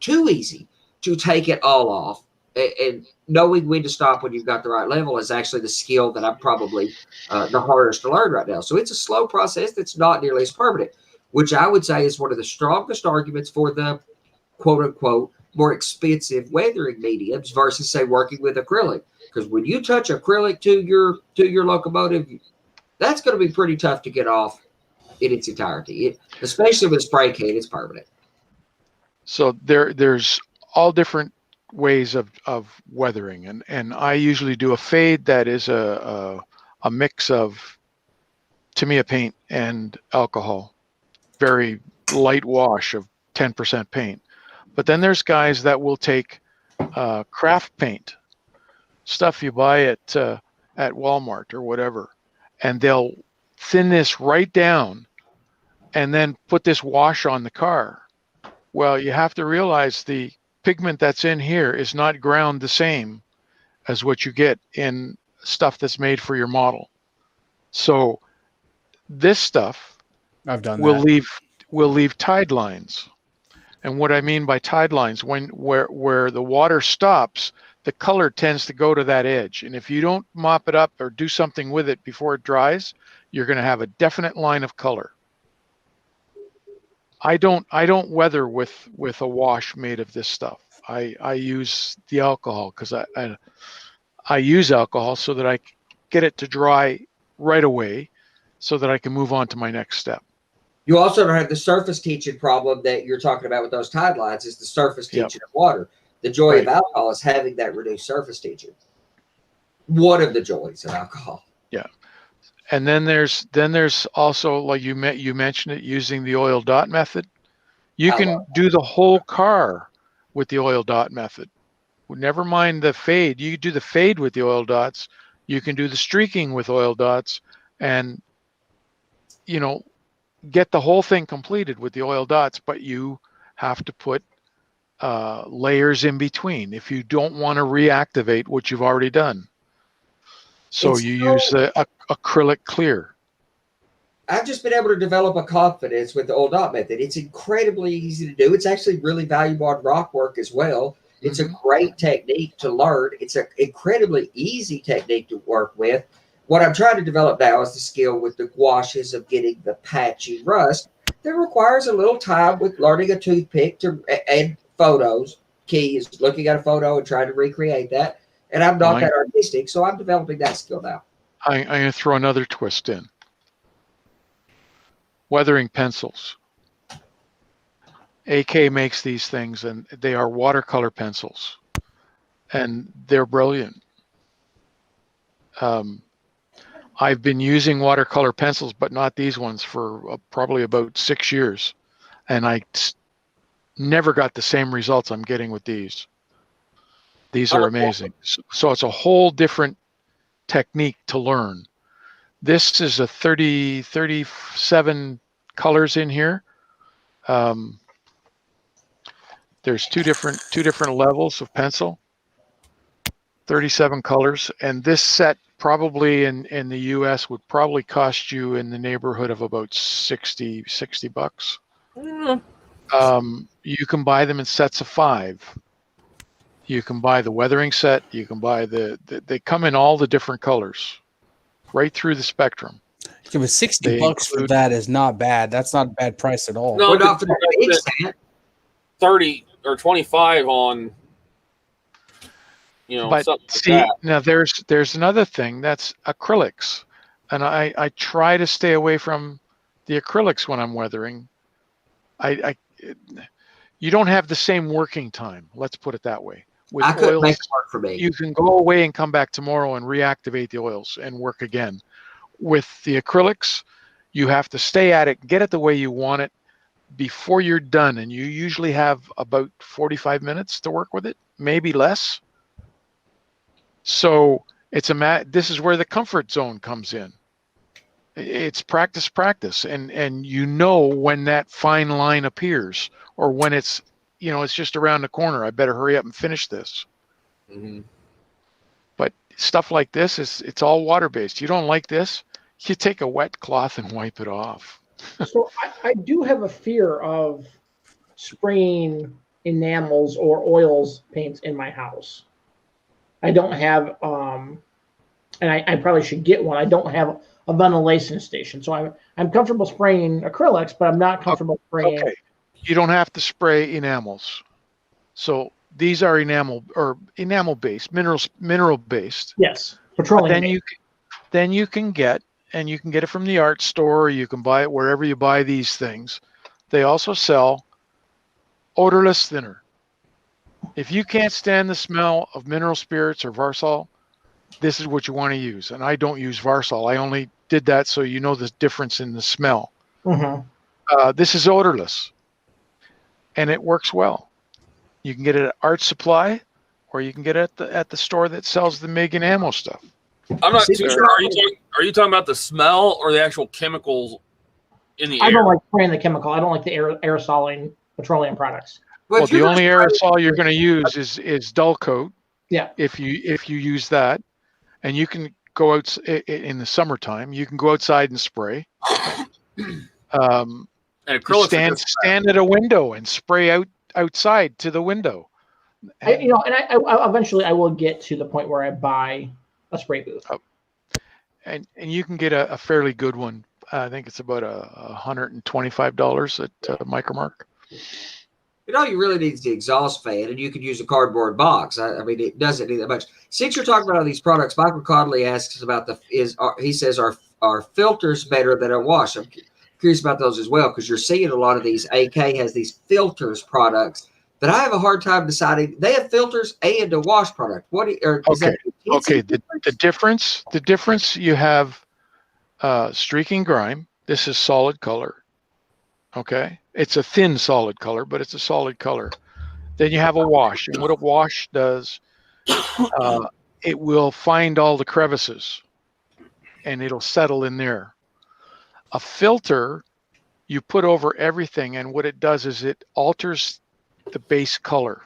[SPEAKER 2] too easy to take it all off. And knowing when to stop when you've got the right level is actually the skill that I'm probably the hardest to learn right now. So it's a slow process that's not nearly as permanent, which I would say is one of the strongest arguments for the quote unquote more expensive weathering mediums versus say working with acrylic. Because when you touch acrylic to your locomotive, that's going to be pretty tough to get off in its entirety. Especially with spray can, it's permanent.
[SPEAKER 3] So there's all different ways of weathering, and I usually do a fade that is a mix of Tamiya paint and alcohol, very light wash of 10% paint. But then there's guys that will take craft paint, stuff you buy at Walmart or whatever, and they'll thin this right down and then put this wash on the car. Well, you have to realize the pigment that's in here is not ground the same as what you get in stuff that's made for your model. So this stuff
[SPEAKER 1] I've done
[SPEAKER 3] will
[SPEAKER 1] that.
[SPEAKER 3] leave tide lines. And what I mean by tide lines, where the water stops, the color tends to go to that edge. And if you don't mop it up or do something with it before it dries, you're going to have a definite line of color. I don't weather with a wash made of this stuff. I use the alcohol because I use alcohol so that I get it to dry right away so that I can move on to my next step.
[SPEAKER 2] You also don't have the surface tension problem that you're talking about with those tide lines. Is the surface tension of water. The joy of alcohol is having that reduced surface tension. One of the joys of alcohol.
[SPEAKER 3] Yeah. And then there's also, like you mentioned it, using the oil dot method. You can do the whole car with the oil dot method. Never mind the fade. You do the fade with the oil dots. You can do the streaking with oil dots, and get the whole thing completed with the oil dots. But you have to put layers in between if you don't want to reactivate what you've already done. So you use the acrylic clear.
[SPEAKER 2] I've just been able to develop a confidence with the oil dot method. It's incredibly easy to do. It's actually really valuable on rock work as well. It's a great technique to learn. It's an incredibly easy technique to work with. What I'm trying to develop now is the skill with the gouaches of getting the patchy rust that requires a little time with learning a toothpick and photos. Key is looking at a photo and trying to recreate that. And I'm not that artistic, so I'm developing that skill now.
[SPEAKER 3] I'm going to throw another twist in. Weathering pencils. AK makes these things, and they are watercolor pencils, and they're brilliant. I've been using watercolor pencils, but not these ones, for probably about 6 years, and I never got the same results I'm getting with these. These are amazing. So it's a whole different technique to learn. This is a 37 colors in here. There's two different levels of pencil, 37 colors, and this set probably in the US would probably cost you in the neighborhood of about 60 bucks. You can buy them in sets of 5. You can buy the weathering set. You can buy they come in all the different colors, right through the spectrum.
[SPEAKER 1] Yeah, but 60 bucks for that is not bad. That's not a bad price at all.
[SPEAKER 5] No,
[SPEAKER 2] Well, not for the big set.
[SPEAKER 5] 30 or 25 on,
[SPEAKER 3] But
[SPEAKER 5] something like
[SPEAKER 3] see,
[SPEAKER 5] that.
[SPEAKER 3] now there's another thing that's acrylics, and I try to stay away from the acrylics when I'm weathering. You don't have the same working time. Let's put it that way. With
[SPEAKER 2] I couldn't
[SPEAKER 3] oils,
[SPEAKER 2] make it work for me.
[SPEAKER 3] you can go away and come back tomorrow and reactivate the oils and work again. With the acrylics, you have to stay at it, get it the way you want it before you're done, and you usually have about 45 minutes to work with it, maybe less. So this is where the comfort zone comes in. It's practice, and when that fine line appears, or when it's just around the corner. I better hurry up and finish this.
[SPEAKER 5] Mm-hmm.
[SPEAKER 3] But stuff like this it's all water based. You don't like this, you take a wet cloth and wipe it off.
[SPEAKER 4] So I do have a fear of spraying enamels or oils paints in my house. I don't have, and I probably should get one. I don't have a ventilation station, so I'm comfortable spraying acrylics, but I'm not comfortable spraying.
[SPEAKER 3] Okay, you don't have to spray enamels. So these are enamel based, mineral based.
[SPEAKER 4] Yes, petroleum.
[SPEAKER 3] Then you can get it from the art store, or you can buy it wherever you buy these things. They also sell odorless thinner. If you can't stand the smell of mineral spirits or Varsol, this is what you want to use. And I don't use Varsol. I only did that so you know the difference in the smell.
[SPEAKER 4] Mm-hmm.
[SPEAKER 3] This is odorless, and it works well. You can get it at Art Supply, or you can get it at the store that sells the MIG and ammo stuff.
[SPEAKER 5] I'm not too sure. Are you talking about the smell or the actual chemicals in the air?
[SPEAKER 4] I don't like spraying the chemical. I don't like the aerosoling petroleum products.
[SPEAKER 3] Well, the only aerosol you're going to use is Dull Coat.
[SPEAKER 4] Yeah.
[SPEAKER 3] If you use that, and you can go out in the summertime, you can go outside and spray.
[SPEAKER 5] And acrylics
[SPEAKER 3] stand at a window and spray outside to the window.
[SPEAKER 4] I eventually I will get to the point where I buy a spray booth.
[SPEAKER 3] And you can get a fairly good one. I think it's about $125 at Micromark.
[SPEAKER 2] All you really need is the exhaust fan, and you could use a cardboard box. I mean, it doesn't need that much. Since you're talking about all these products, Michael Conley asks about he says, are filters better than a wash? I'm curious about those as well, because you're seeing a lot of these. AK has these filters products that I have a hard time deciding. They have filters and a wash product.
[SPEAKER 3] The difference you have streaking grime. This is solid color. Okay, it's a thin solid color, but it's a solid color. Then you have a wash, and what a wash does, it will find all the crevices, and it'll settle in there. A filter, you put over everything, and what it does is it alters the base color.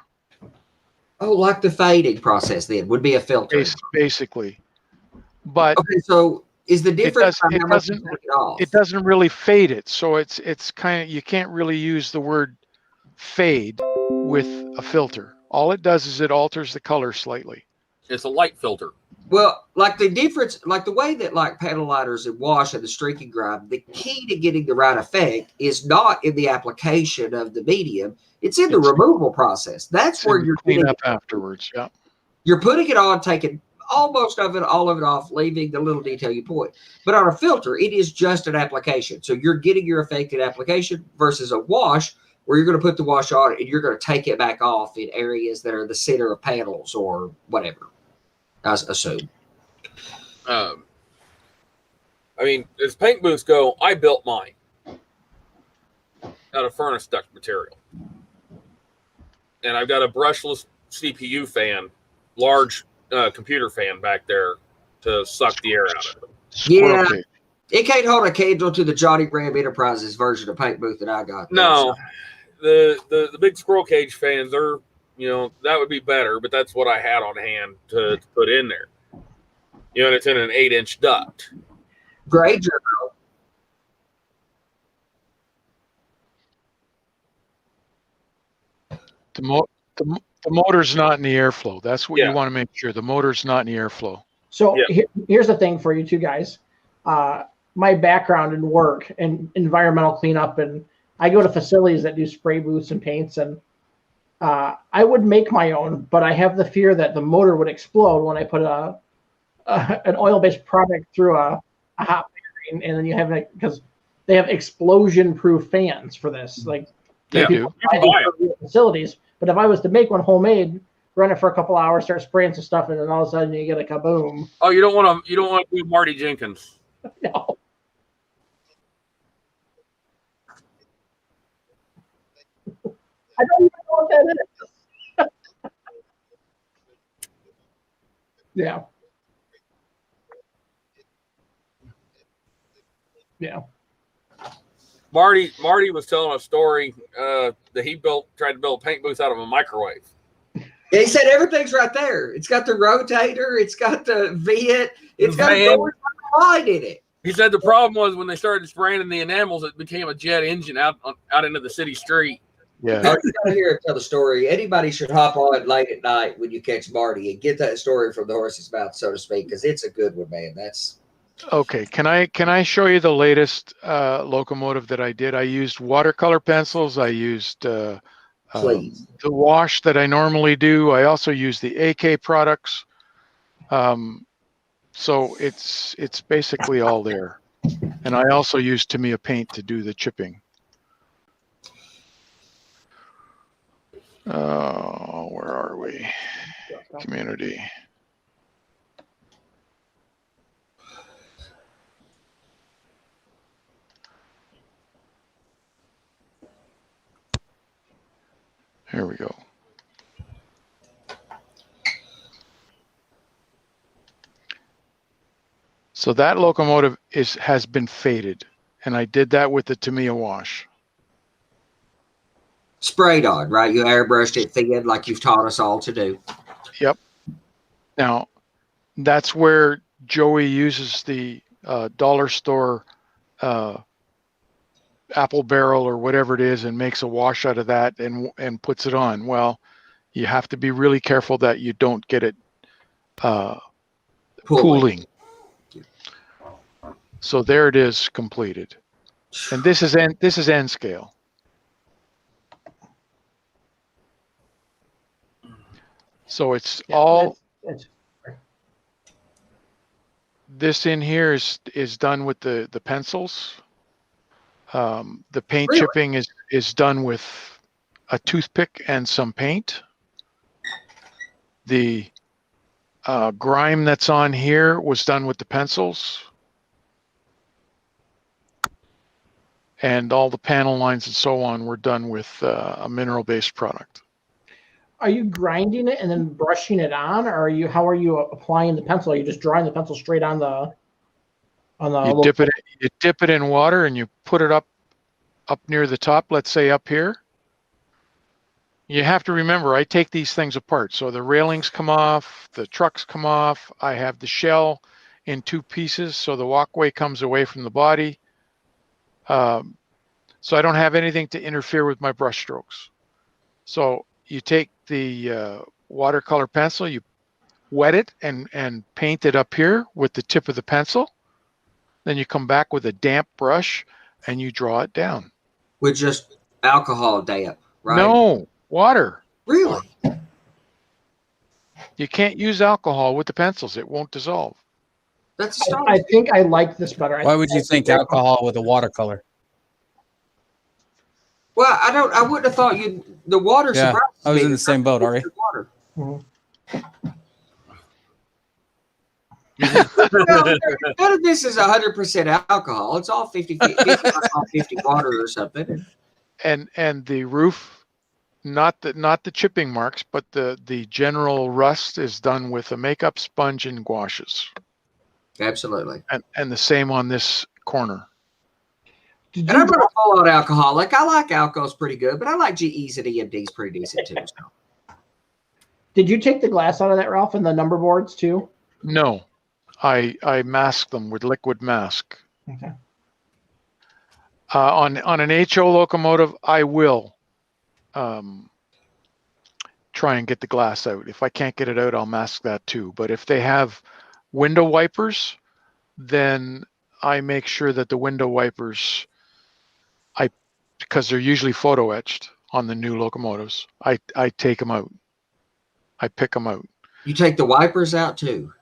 [SPEAKER 2] Oh, like the fading process then would be a filter.
[SPEAKER 3] Basically. But
[SPEAKER 2] okay, so is the difference
[SPEAKER 3] it doesn't really fade it. So it's kind of, you can't really use the word fade with a filter. All it does is it alters the color slightly.
[SPEAKER 5] It's a light filter.
[SPEAKER 2] Well, like the difference, like the way that like panel liners and wash and the streaking grime, the key to getting the right effect is not in the application of the medium. It's in the removal process. That's where you're
[SPEAKER 3] clean up afterwards. Yeah.
[SPEAKER 2] You're putting it on, taking almost of it, all of it off, leaving the little detail you point. But on a filter, it is just an application. So you're getting your effect in application versus a wash where you're going to put the wash on and you're going to take it back off in areas that are the center of panels or whatever, I assume.
[SPEAKER 5] I mean, as paint booths go, I built mine out of furnace duct material. And I've got a brushless CPU fan, large computer fan back there to suck the air out of it.
[SPEAKER 2] Yeah, it can't hold a candle to the Johnny Graham Enterprises version of paint booth that I got.
[SPEAKER 5] No, the big squirrel cage fans are, that would be better, but that's what I had on hand to put in there. And it's in an 8-inch duct.
[SPEAKER 2] Great.
[SPEAKER 3] The motor's not in the airflow. That's what you want to make sure. The motor's not in the airflow.
[SPEAKER 4] So here's the thing for you two guys. My background in work and environmental cleanup, and I go to facilities that do spray booths and paints, and I would make my own, but I have the fear that the motor would explode when I put an oil-based product through a hot bearing, and then you have it because they have explosion-proof fans for this. Like
[SPEAKER 3] They
[SPEAKER 5] Yeah.
[SPEAKER 3] do.
[SPEAKER 5] You can buy it.
[SPEAKER 4] facilities, but if I was to make one homemade, run it for a couple hours, start spraying some stuff, and then all of a sudden you get a kaboom.
[SPEAKER 5] Oh, you don't want to do Marty Jenkins.
[SPEAKER 4] No. I don't even know what that is. Yeah. Yeah.
[SPEAKER 5] Marty was telling a story that he tried to build a paint booth out of a microwave.
[SPEAKER 2] Yeah, he said everything's right there. It's got the rotator, it's got the vent, it's got a
[SPEAKER 5] Van.
[SPEAKER 2] door light in it.
[SPEAKER 5] He said the problem was when they started spraying in the enamels, it became a jet engine out into the city street.
[SPEAKER 3] Yeah.
[SPEAKER 2] Oh, you gotta hear him tell the story. Anybody should hop on late at night when you catch Marty and get that story from the horse's mouth, so to speak, because it's a good one, man. That's
[SPEAKER 3] Okay. Can I show you the latest locomotive that I did? I used watercolor pencils. I used
[SPEAKER 2] please.
[SPEAKER 3] the wash that I normally do. I also use the AK products. So it's basically all there. And I also use Tamiya paint to do the chipping. Where are we? Community. Here we go. So that locomotive has been faded, and I did that with the Tamiya wash.
[SPEAKER 2] Sprayed on, right? You airbrushed it thin like you've taught us all to do.
[SPEAKER 3] Yep. Now, that's where Joey uses the dollar store apple barrel or whatever it is and makes a wash out of that and puts it on. Well, you have to be really careful that you don't get it pooling. So there it is, completed. And this is end scale. So it's all this in here is done with the pencils. The paint
[SPEAKER 2] Really?
[SPEAKER 3] chipping is done with a toothpick and some paint. The grime that's on here was done with the pencils. And all the panel lines and so on were done with a mineral-based product.
[SPEAKER 4] Are you grinding it and then brushing it on, or how are you applying the pencil? Are you just drawing the pencil straight on the
[SPEAKER 3] You dip it in water and you put it up near the top, let's say up here. You have to remember, I take these things apart. So the railings come off, the trucks come off. I have the shell in two pieces, so the walkway comes away from the body. So I don't have anything to interfere with my brush strokes. So you take the watercolor pencil, you wet it and paint it up here with the tip of the pencil. Then you come back with a damp brush and you draw it down.
[SPEAKER 2] With just alcohol damp, right?
[SPEAKER 3] No, water.
[SPEAKER 2] Really?
[SPEAKER 3] You can't use alcohol with the pencils. It won't dissolve.
[SPEAKER 2] That's
[SPEAKER 4] I
[SPEAKER 2] astonishing.
[SPEAKER 4] think I like this better.
[SPEAKER 1] Why would you think alcohol with a watercolor?
[SPEAKER 2] Well, I wouldn't have thought the water
[SPEAKER 1] Yeah,
[SPEAKER 2] surprises
[SPEAKER 1] I was
[SPEAKER 2] me.
[SPEAKER 1] in the same boat, Ari.
[SPEAKER 2] Water.
[SPEAKER 4] Mhm.
[SPEAKER 2] Well, none of this is 100% alcohol. It's all 50 water or something.
[SPEAKER 3] And the roof, not the chipping marks, but the general rust is done with a makeup sponge and gouaches.
[SPEAKER 2] Absolutely.
[SPEAKER 3] And the same on this corner.
[SPEAKER 2] And I'm not a full-on alcoholic. I like alcohol's pretty good, but I like GEs and EMDs pretty decent too. So.
[SPEAKER 4] Did you take the glass out of that, Ralph, and the number boards too?
[SPEAKER 3] No, I mask them with liquid mask.
[SPEAKER 4] Okay.
[SPEAKER 3] On an HO locomotive, I will try and get the glass out. If I can't get it out, I'll mask that too. But if they have window wipers, then I make sure that the window wipers, because they're usually photo etched, on the new locomotives. I take them out. I pick them out.
[SPEAKER 2] You take the wipers out too.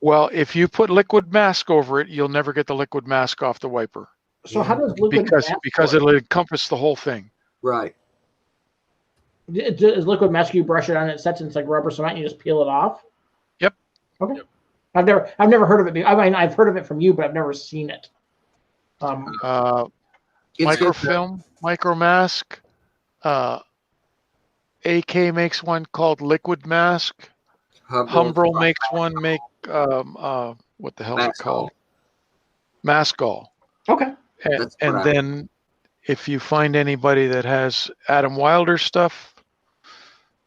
[SPEAKER 3] Well, if you put liquid mask over it, you'll never get the liquid mask off the wiper.
[SPEAKER 4] So how does liquid mask
[SPEAKER 3] Because
[SPEAKER 4] work?
[SPEAKER 3] it'll encompass the whole thing.
[SPEAKER 2] Right.
[SPEAKER 4] Is liquid mask, you brush it on, it sets into like rubber cement, and you just peel it off?
[SPEAKER 3] Yep.
[SPEAKER 4] Okay.
[SPEAKER 5] Yep.
[SPEAKER 4] I've never heard of it. I mean, I've heard of it from you, but I've never seen it.
[SPEAKER 2] It's
[SPEAKER 3] Microfilm, Micromask. AK makes one called Liquid Mask. Humbrol makes one. What the hell is it called? Maskol.
[SPEAKER 4] Okay.
[SPEAKER 3] And then if you find anybody that has Adam Wilder stuff,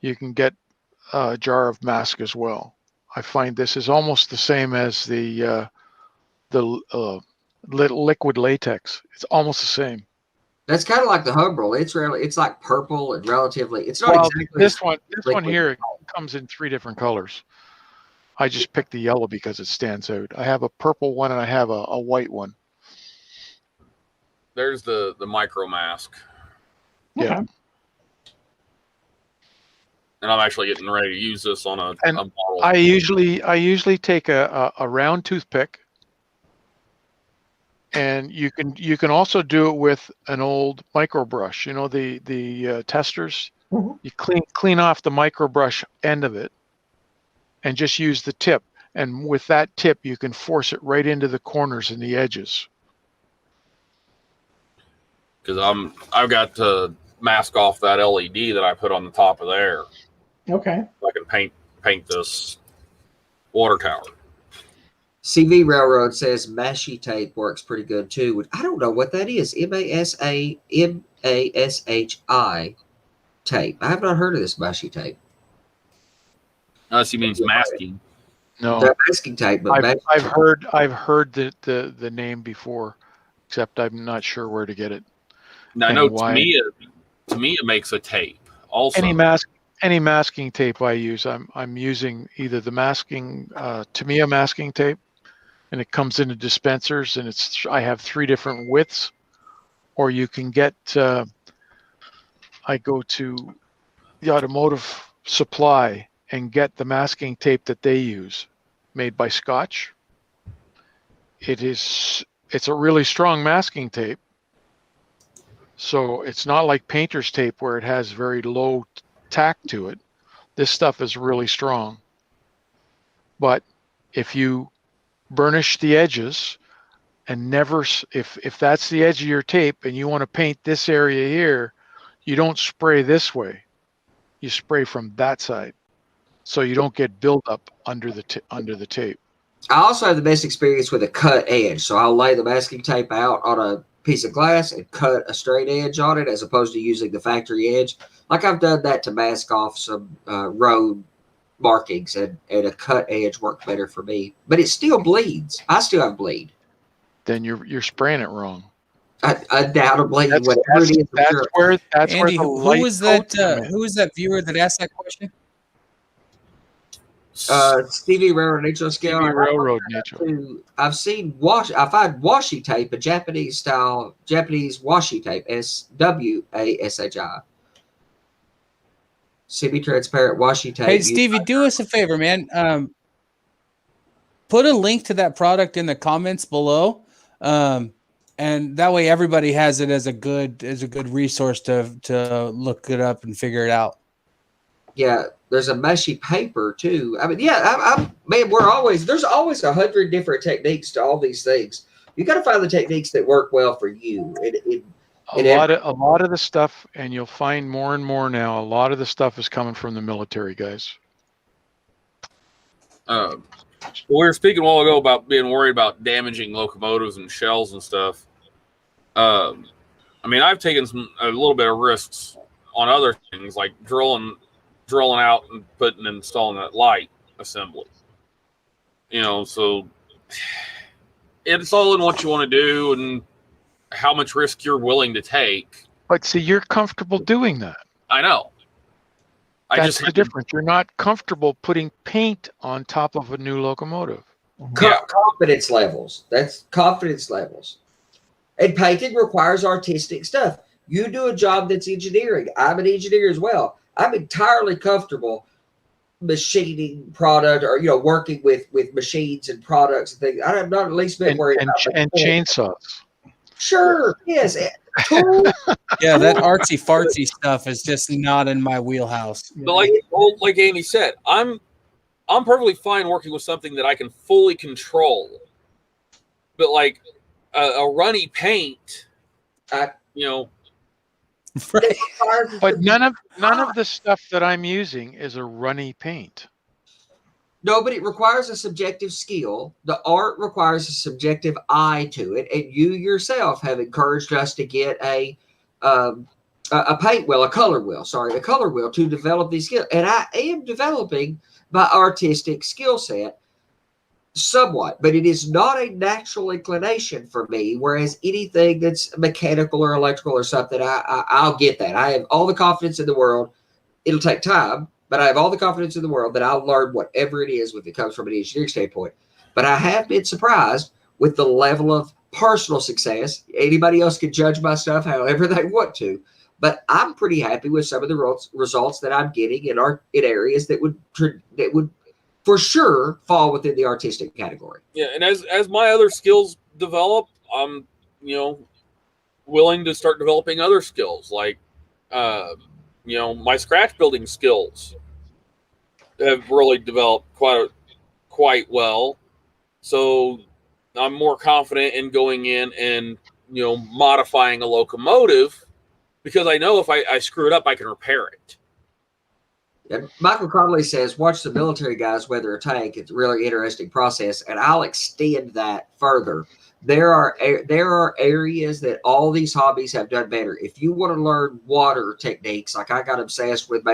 [SPEAKER 3] you can get a jar of mask as well. I find this is almost the same as the liquid latex. It's almost the same.
[SPEAKER 2] That's kind of like the Humbrol. It's like purple and relatively. It's not exactly
[SPEAKER 3] this one
[SPEAKER 2] liquid.
[SPEAKER 3] here comes in 3 different colors. I just picked the yellow because it stands out. I have a purple one and I have a white one.
[SPEAKER 5] There's the micro mask.
[SPEAKER 3] Yeah.
[SPEAKER 4] Okay.
[SPEAKER 5] And I'm actually getting ready to use this on a model.
[SPEAKER 3] I usually take a round toothpick, and you can also do it with an old micro brush. You know, the testers.
[SPEAKER 4] Mhm.
[SPEAKER 3] You clean off the micro brush end of it, and just use the tip. And with that tip, you can force it right into the corners and the edges.
[SPEAKER 5] Because I've got to mask off that LED that I put on the top of there.
[SPEAKER 4] Okay.
[SPEAKER 5] So I can paint this water tower.
[SPEAKER 2] CV Railroad says Mashi tape works pretty good too. I don't know what that is. MASHI tape. I have not heard of this Mashi tape.
[SPEAKER 5] Unless he means masking.
[SPEAKER 3] No,
[SPEAKER 2] The masking tape, but
[SPEAKER 3] I've heard the name before, except I'm not sure where to get it.
[SPEAKER 5] Now, I
[SPEAKER 3] And
[SPEAKER 5] know
[SPEAKER 3] why.
[SPEAKER 5] to me it makes a tape. Also,
[SPEAKER 3] Any masking tape I use, I'm using either the masking Tamiya masking tape, and it comes in the dispensers, and I have 3 different widths, or you can get. I go to the automotive supply and get the masking tape that they use, made by Scotch. It's a really strong masking tape. So it's not like painter's tape where it has very low tack to it. This stuff is really strong. But if you burnish the edges and if that's the edge of your tape and you want to paint this area here, you don't spray this way. You spray from that side, so you don't get buildup under the tape.
[SPEAKER 2] I also have the best experience with a cut edge. So I'll lay the masking tape out on a piece of glass and cut a straight edge on it as opposed to using the factory edge. Like I've done that to mask off some road markings, and a cut edge worked better for me. But it still bleeds. I still have bleed.
[SPEAKER 3] Then you're spraying it wrong.
[SPEAKER 2] Undoubtedly,
[SPEAKER 3] That's
[SPEAKER 2] whatever it is.
[SPEAKER 3] where
[SPEAKER 1] Andy,
[SPEAKER 3] the
[SPEAKER 1] who
[SPEAKER 3] light
[SPEAKER 1] was that?
[SPEAKER 3] coats come in.
[SPEAKER 1] Who was that viewer that asked that question?
[SPEAKER 2] Stevie Railroad Nature Scale.
[SPEAKER 3] TV Railroad Nature.
[SPEAKER 2] I've seen I find washi tape, a Japanese washi tape, SWASHI. Semi-transparent washi tape.
[SPEAKER 1] Hey, Stevie, do us a favor, man. Put a link to that product in the comments below, and that way everybody has it as a good resource to look it up and figure it out.
[SPEAKER 2] Yeah, there's a meshy paper too. I mean, yeah, man, there's always 100 different techniques to all these things. You got to find the techniques that work well for you.
[SPEAKER 3] A lot of the stuff, and you'll find more and more now, a lot of the stuff is coming from the military guys.
[SPEAKER 5] We were speaking a while ago about being worried about damaging locomotives and shells and stuff. I mean, I've taken a little bit of risks on other things, like drilling out and installing that light assembly. You know, so it's all in what you want to do and how much risk you're willing to take.
[SPEAKER 3] But see, you're comfortable doing that.
[SPEAKER 5] I know.
[SPEAKER 3] That's the difference. You're not comfortable putting paint on top of a new locomotive.
[SPEAKER 2] Confidence levels. That's confidence levels. And painting requires artistic stuff. You do a job that's engineering. I'm an engineer as well. I'm entirely comfortable machining product or working with machines and products and things. I'm not at least bit worried about
[SPEAKER 3] and chainsaws.
[SPEAKER 2] Sure, yes. Tools,
[SPEAKER 1] Yeah, that artsy fartsy stuff is just not in my wheelhouse.
[SPEAKER 5] But like Amy said, I'm perfectly fine working with something that I can fully control. But like a runny paint,
[SPEAKER 1] Right.
[SPEAKER 3] But none of the stuff that I'm using is a runny paint.
[SPEAKER 2] No, but it requires a subjective skill. The art requires a subjective eye to it, and you yourself have encouraged us to get a paint wheel, a color wheel to develop these skills. And I am developing my artistic skill set somewhat, but it is not a natural inclination for me. Whereas anything that's mechanical or electrical or something, I'll get that. I have all the confidence in the world. It'll take time, but I have all the confidence in the world that I'll learn whatever it is when it comes from an engineering standpoint. But I have been surprised with the level of personal success. Anybody else can judge my stuff however they want to, but I'm pretty happy with some of the results that I'm getting in areas that would for sure fall within the artistic category.
[SPEAKER 5] Yeah, and as my other skills develop, I'm willing to start developing other skills like my scratch building skills have really developed quite well. So I'm more confident in going in and modifying a locomotive because I know if I screw it up, I can repair it.
[SPEAKER 2] And Michael Conley says, watch the military guys weather a tank. It's a really interesting process. And I'll extend that further. There are areas that all these hobbies have done better. If you want to learn water techniques, like I got obsessed with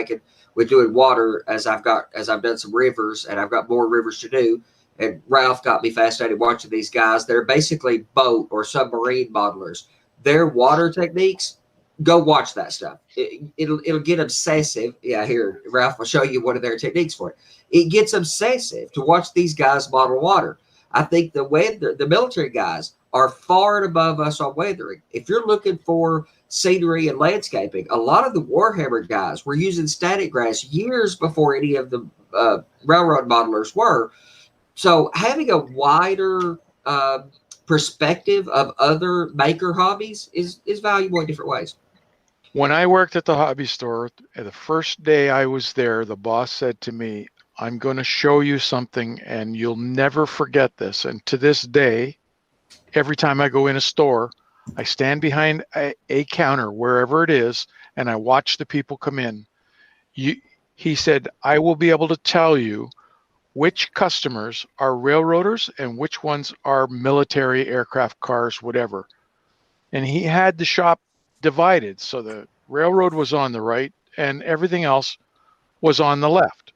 [SPEAKER 2] doing water as I've done some rivers and I've got more rivers to do. And Ralph got me fascinated watching these guys. They're basically boat or submarine modelers. Their water techniques, go watch that stuff. It'll get obsessive. Yeah, here, Ralph will show you one of their techniques for it. It gets obsessive to watch these guys model water. I think the military guys are far and above us on weathering. If you're looking for scenery and landscaping, a lot of the Warhammer guys were using static grass years before any of the railroad modelers were. So having a wider perspective of other maker hobbies is valuable in different ways.
[SPEAKER 3] When I worked at the hobby store, the first day I was there, the boss said to me, I'm going to show you something and you'll never forget this. And to this day, every time I go in a store, I stand behind a counter, wherever it is, and I watch the people come in. He said, I will be able to tell you which customers are railroaders and which ones are military aircraft, cars, whatever. And he had the shop divided. So the railroad was on the right and everything else was on the left.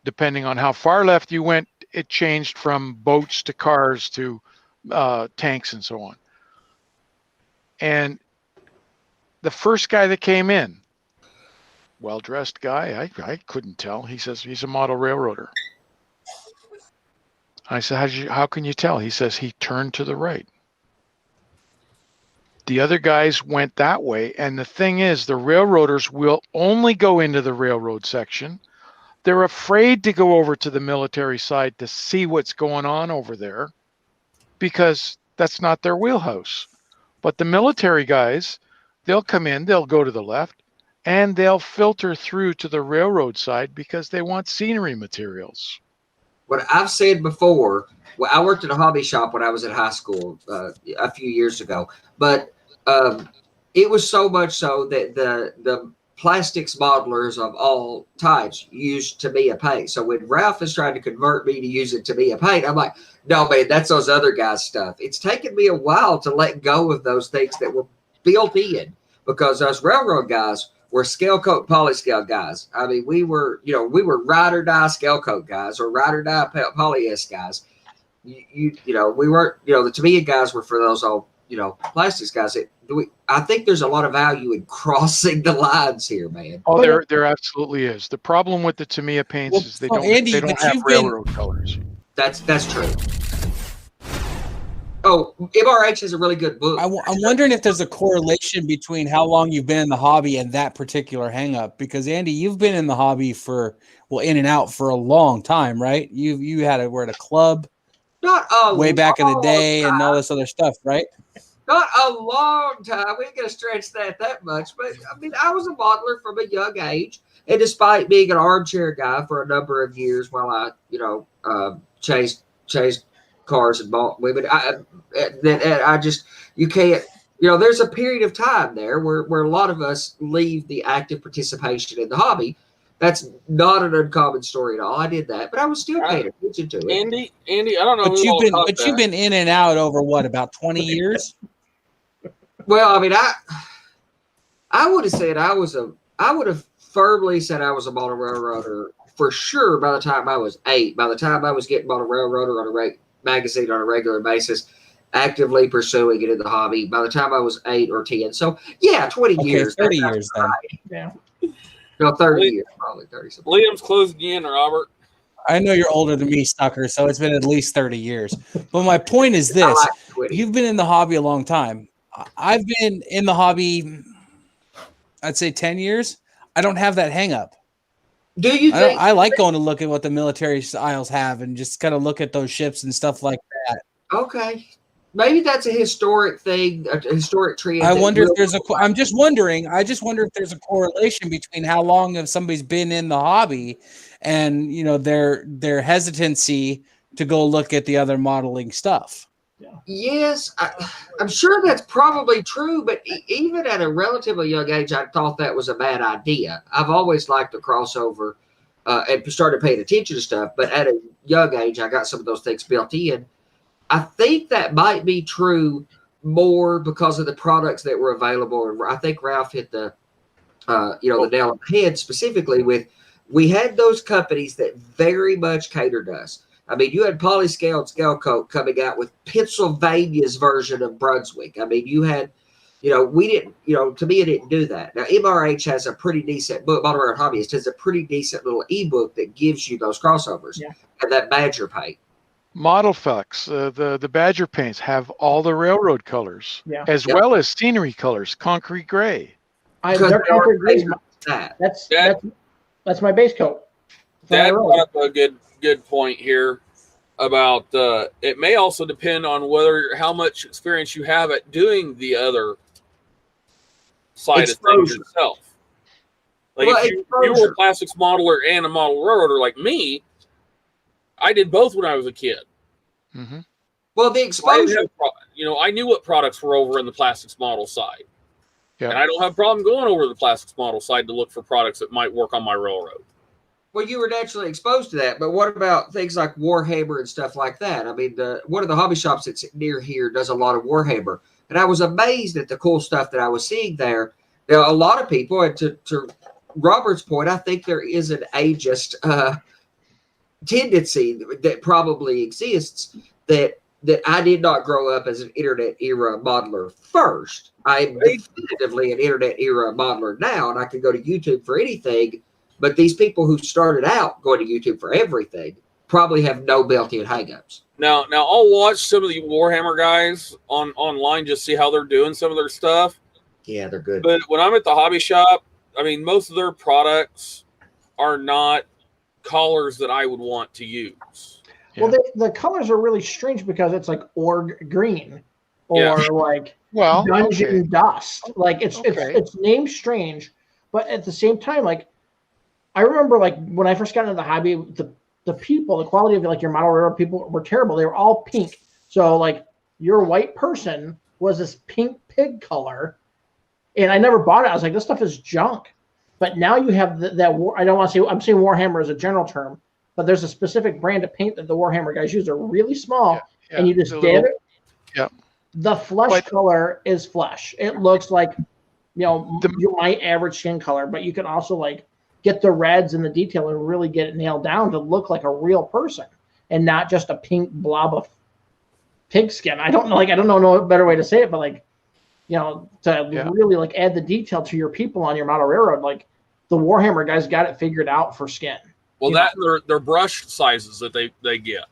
[SPEAKER 3] Depending on how far left you went, it changed from boats to cars to tanks and so on. And the first guy that came in, well-dressed guy, I couldn't tell. He says he's a model railroader. I said, how can you tell? He says he turned to the right. The other guys went that way. And the thing is, the railroaders will only go into the railroad section. They're afraid to go over to the military side to see what's going on over there because that's not their wheelhouse. But the military guys, they'll come in, they'll go to the left, and they'll filter through to the railroad side because they want scenery materials.
[SPEAKER 2] What I've said before, well, I worked at a hobby shop when I was in high school a few years ago, but it was so much so that the plastics modelers of all types used Tamiya paint. So when Ralph is trying to convert me to using Tamiya paint, I'm like, no, man, that's those other guys' stuff. It's taken me a while to let go of those things that were built in because us railroad guys were scale coat, polyscale guys. I mean, we were ride or die scale coat guys or ride or die polyester guys. We weren't, the Tamiya guys were for those old, plastics guys. I think there's a lot of value in crossing the lines here, man.
[SPEAKER 3] Oh, there absolutely is. The problem with the Tamiya paints is they don't have railroad colors.
[SPEAKER 2] That's true. Oh, MRH has a really good book.
[SPEAKER 1] I'm wondering if there's a correlation between how long you've been in the hobby and that particular hang-up. Because Andy, you've been in the hobby in and out for a long time, right? You had we're at a club
[SPEAKER 2] Not a
[SPEAKER 1] way back in the day
[SPEAKER 2] time.
[SPEAKER 1] and all this other stuff, right?
[SPEAKER 2] Not a long time. We ain't gonna stretch that much. But I mean, I was a modeler from a young age, and despite being an armchair guy for a number of years while I, chased cars and bought women, I just you can't. There's a period of time there where a lot of us leave the active participation in the hobby. That's not an uncommon story at all. I did that, but I was still paying attention to it.
[SPEAKER 5] Andy, I don't know.
[SPEAKER 1] But you've been in and out over what, about 20 years?
[SPEAKER 2] Well, I mean, I would have said I would have firmly said I was a model railroader for sure by the time I was 8. By the time I was getting model railroader on a magazine on a regular basis, actively pursuing it in the hobby. By the time I was 8 or 10, so yeah, 20 years,
[SPEAKER 1] 30 years then.
[SPEAKER 4] Yeah.
[SPEAKER 2] No, 30 years, probably 30 something.
[SPEAKER 5] Liam's closing in, Robert.
[SPEAKER 1] I know you're older than me, Stucker, so it's been at least 30 years. But my point is this: you've been in the hobby a long time. I've been in the hobby, I'd say 10 years. I don't have that hang up.
[SPEAKER 2] Do you think
[SPEAKER 1] I like going to look at what the military styles have and just kind of look at those ships and stuff like that.
[SPEAKER 2] Okay. Maybe that's a historic thing, a historic trend.
[SPEAKER 1] I wonder if there's I'm just wondering. I just wonder if there's a correlation between how long have somebody's been in the hobby and, their hesitancy to go look at the other modeling stuff.
[SPEAKER 2] Yes, I'm sure that's probably true, but even at a relatively young age, I thought that was a bad idea. I've always liked the crossover and started paying attention to stuff, but at a young age, I got some of those things built in. I think that might be true more because of the products that were available. And I think Ralph hit the nail on the head specifically we had those companies that very much catered us. I mean, you had Polyscale and Scalecoat coming out with Pennsylvania's version of Brunswick. I mean, you had, we didn't, to me, it didn't do that. Now, MRH has a pretty decent book, Model Railroad Hobbyist has a pretty decent little ebook that gives you those crossovers and that Badger paint.
[SPEAKER 3] Model Flex, the Badger paints have all the railroad colors, as well as scenery colors, concrete gray.
[SPEAKER 4] Their concrete gray. That's my base coat.
[SPEAKER 5] Dad brought up a good point here about it may also depend on how much experience you have at doing the other side of things yourself. Like if you were a plastics modeler and a model railroader like me, I did both when I was a kid.
[SPEAKER 3] Mm-hmm.
[SPEAKER 2] Well, the exposure,
[SPEAKER 5] I knew what products were over in the plastics model side.
[SPEAKER 3] Yeah.
[SPEAKER 5] And I don't have a problem going over to the plastics model side to look for products that might work on my railroad.
[SPEAKER 2] Well, you were naturally exposed to that, but what about things like Warhammer and stuff like that? I mean, one of the hobby shops that's near here does a lot of Warhammer, and I was amazed at the cool stuff that I was seeing there. Now, a lot of people, and to Robert's point, I think there is an ageist tendency that probably exists that I did not grow up as an internet era modeler first. I'm definitively an internet era modeler now, and I can go to YouTube for anything. But these people who started out going to YouTube for everything probably have no built-in hangups.
[SPEAKER 5] Now I'll watch some of the Warhammer guys online, just see how they're doing some of their stuff.
[SPEAKER 2] Yeah, they're good.
[SPEAKER 5] But when I'm at the hobby shop, I mean, most of their products are not colors that I would want to use.
[SPEAKER 4] Well, the colors are really strange because it's like org green or like dungeon dust. Like it's named strange, but at the same time, like I remember like when I first got into the hobby, the people, the quality of like your model railroad people were terrible. They were all pink. So like your white person was this pink pig color, and I never bought it. I was like, this stuff is junk. But now you have I don't want to say, I'm saying Warhammer as a general term, but there's a specific brand of paint that the Warhammer guys use. They're really small, and you just dab it.
[SPEAKER 3] Yeah.
[SPEAKER 4] The flesh color is flesh. It looks like, my average skin color, but you can also like get the reds and the detail and really get it nailed down to look like a real person and not just a pink blob of pig skin. I don't know no better way to say it, but like, really like add the detail to your people on your model railroad. Like the Warhammer guys got it figured out for skin.
[SPEAKER 5] Well, that and their brush sizes that they get.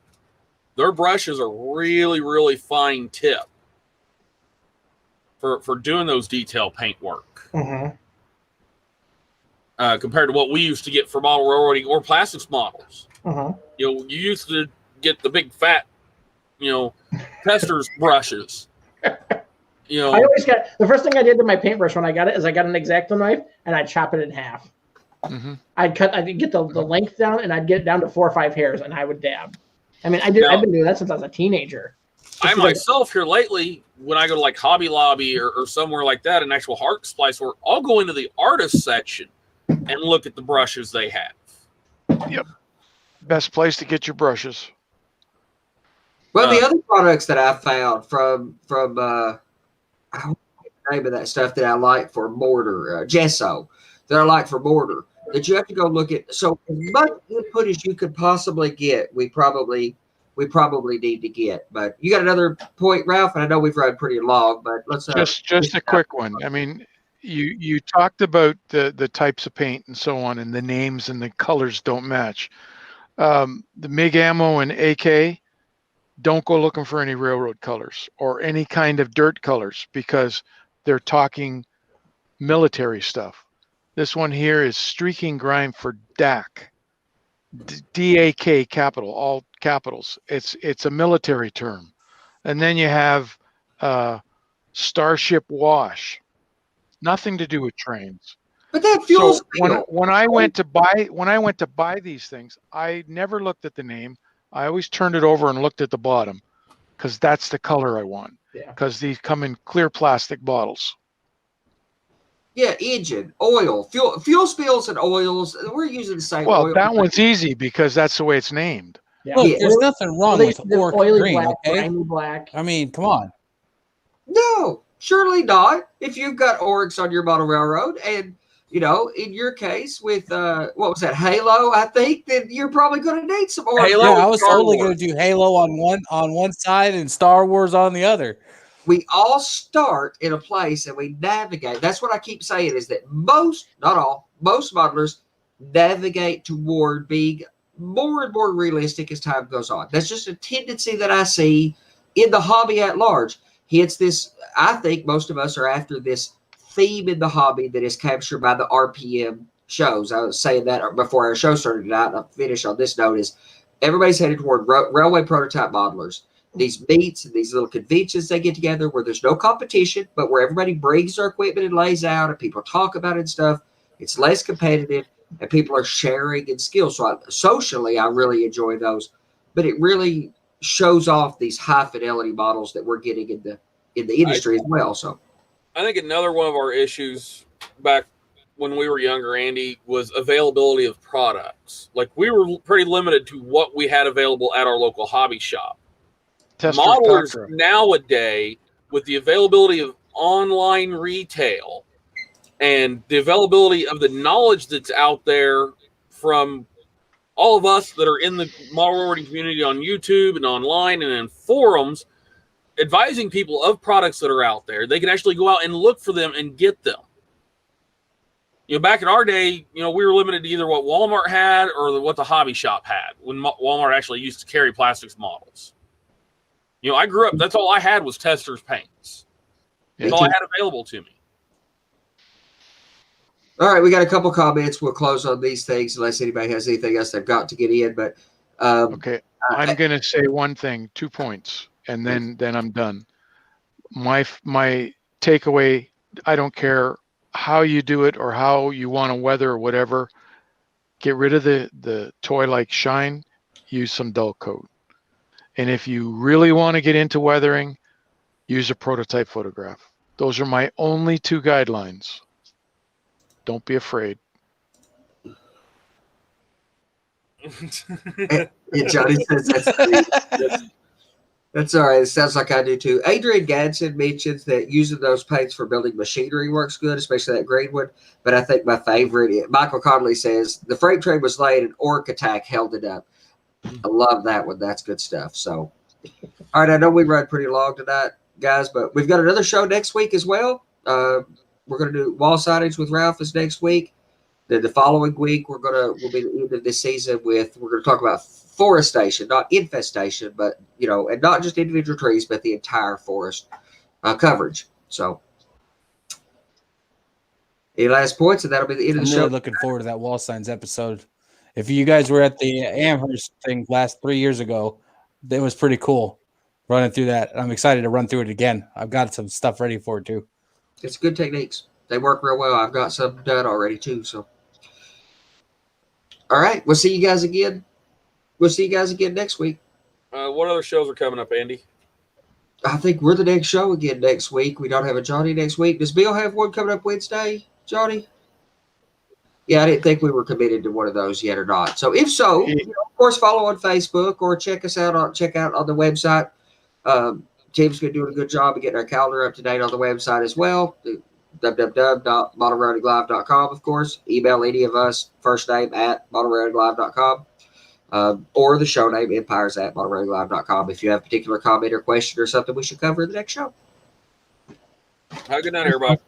[SPEAKER 5] their brushes are really, really fine tip for doing those detail paint work.
[SPEAKER 4] Mm-hmm.
[SPEAKER 5] Compared to what we used to get for model railroading or plastics models.
[SPEAKER 4] Mm-hmm.
[SPEAKER 5] You know, you used to get the big fat, tester's brushes.
[SPEAKER 4] I always got the first thing I did to my paintbrush when I got it is I got an X-Acto knife and I'd chop it in half.
[SPEAKER 3] Mm-hmm.
[SPEAKER 4] I'd get the length down and I'd get it down to 4 or 5 hairs and I would dab. I mean, I've been doing that since I was a teenager.
[SPEAKER 5] I myself here lately, when I go to like Hobby Lobby or somewhere like that, an actual art supply store, I'll go into the artist section and look at the brushes they have.
[SPEAKER 3] Yep. Best place to get your brushes.
[SPEAKER 2] Well, the other products that I found from I don't know the name of that stuff that I like for mortar, gesso, that I like for mortar, that you have to go look at. So as much input as you could possibly get, we probably need to get. But you got another point, Ralph? And I know we've run pretty long, but let's
[SPEAKER 3] just a quick one. I mean, you talked about the types of paint and so on, and the names and the colors don't match. The MIG ammo and AK, don't go looking for any railroad colors or any kind of dirt colors because they're talking military stuff. This one here is streaking grime for DAC. DAK, capital, all capitals. It's a military term. And then you have Starship Wash. Nothing to do with trains.
[SPEAKER 2] But that fuels
[SPEAKER 3] when I went to buy these things, I never looked at the name. I always turned it over and looked at the bottom because that's the color I want.
[SPEAKER 4] Yeah.
[SPEAKER 3] Because these come in clear plastic bottles.
[SPEAKER 2] Yeah, engine, oil, fuel spills and oils. We're using the same oil.
[SPEAKER 3] Well, that one's easy because that's the way it's named.
[SPEAKER 4] Yeah.
[SPEAKER 1] Look,
[SPEAKER 2] Yeah.
[SPEAKER 1] there's nothing wrong with
[SPEAKER 4] The
[SPEAKER 1] orc
[SPEAKER 4] oily
[SPEAKER 1] green,
[SPEAKER 4] black,
[SPEAKER 1] okay?
[SPEAKER 4] grimy black.
[SPEAKER 1] I mean, come on.
[SPEAKER 2] No, surely not. If you've got Oryx on your model railroad and, in your case with, what was that, Halo, I think, then you're probably going to need some Oryx.
[SPEAKER 5] Halo?
[SPEAKER 1] Yeah,
[SPEAKER 5] and
[SPEAKER 1] I was
[SPEAKER 5] Star
[SPEAKER 1] totally
[SPEAKER 5] Wars.
[SPEAKER 1] going to do Halo on one side and Star Wars on the other.
[SPEAKER 2] We all start in a place and we navigate. That's what I keep saying is that most, not all, most modelers navigate toward being more and more realistic as time goes on. That's just a tendency that I see in the hobby at large. Hence this, I think most of us are after this theme in the hobby that is captured by the RPM shows. I was saying that before our show started tonight, and I'll finish on this note, is everybody's headed toward railway prototype modelers. These meets and these little conventions they get together where there's no competition, but where everybody brings their equipment and lays out and people talk about it and stuff. It's less competitive and people are sharing in skills. So socially, I really enjoy those, but it really shows off these high fidelity models that we're getting in the industry as well. So
[SPEAKER 5] I think another one of our issues back when we were younger, Andy, was availability of products. Like we were pretty limited to what we had available at our local hobby shop. Modelers nowadays, with the availability of online retail and the availability of the knowledge that's out there from all of us that are in the model railroading community on YouTube and online and in forums, advising people of products that are out there, they can actually go out and look for them and get them. Back in our day, we were limited to either what Walmart had or what the hobby shop had when Walmart actually used to carry plastics models. I grew up, that's all I had was Tester's paints. That's all I had available to me.
[SPEAKER 2] all right, we got a couple comments. We'll close on these things unless anybody has anything else they've got to get in. But
[SPEAKER 3] Okay, I'm going to say one thing, 2 points, and then I'm done. My takeaway, I don't care how you do it or how you want to weather or whatever, get rid of the toy like shine, use some dull coat. And if you really want to get into weathering, use a prototype photograph. Those are my only 2 guidelines. Don't be afraid.
[SPEAKER 2] and Johnny says that's all right. It sounds like I do too. Adrian Gadsden mentions that using those paints for building machinery works good, especially that green one. But I think my favorite, Michael Conley says, the freight train was laid and Orc Attack held it up. I love that one. That's good stuff. So, all right, I know we run pretty long tonight, guys, but we've got another show next week as well. We're going to do wall sightings with Ralph this next week. Then the following week, we'll be the end of this season we're going to talk about forestation, not infestation, but and not just individual trees, but the entire forest coverage. So, any last points, and that'll be the end of
[SPEAKER 1] I'm
[SPEAKER 2] the
[SPEAKER 1] really
[SPEAKER 2] show.
[SPEAKER 1] looking forward to that wall signs episode. If you guys were at the Amherst thing last 3 years ago, it was pretty cool running through that. I'm excited to run through it again. I've got some stuff ready for it too.
[SPEAKER 2] It's good techniques. They work real well. I've got some done already too. So, all right, we'll see you guys again. We'll see you guys again next week.
[SPEAKER 5] What other shows are coming up, Andy?
[SPEAKER 2] I think we're the next show again next week. We don't have a Johnny next week. Does Bill have one coming up Wednesday, Johnny? Yeah, I didn't think we were committed to one of those yet or not. So if so, of course, follow on Facebook or check us out on the website. Tim's been doing a good job of getting our calendar up to date on the website as well. www.modelroundinglive.com, of course. Email any of us, first name at modelroundinglive.com. Or the show name, empires@modelroundinglive.com, if you have a particular comment or question or something we should cover in the next show.
[SPEAKER 5] Have a good night, everybody.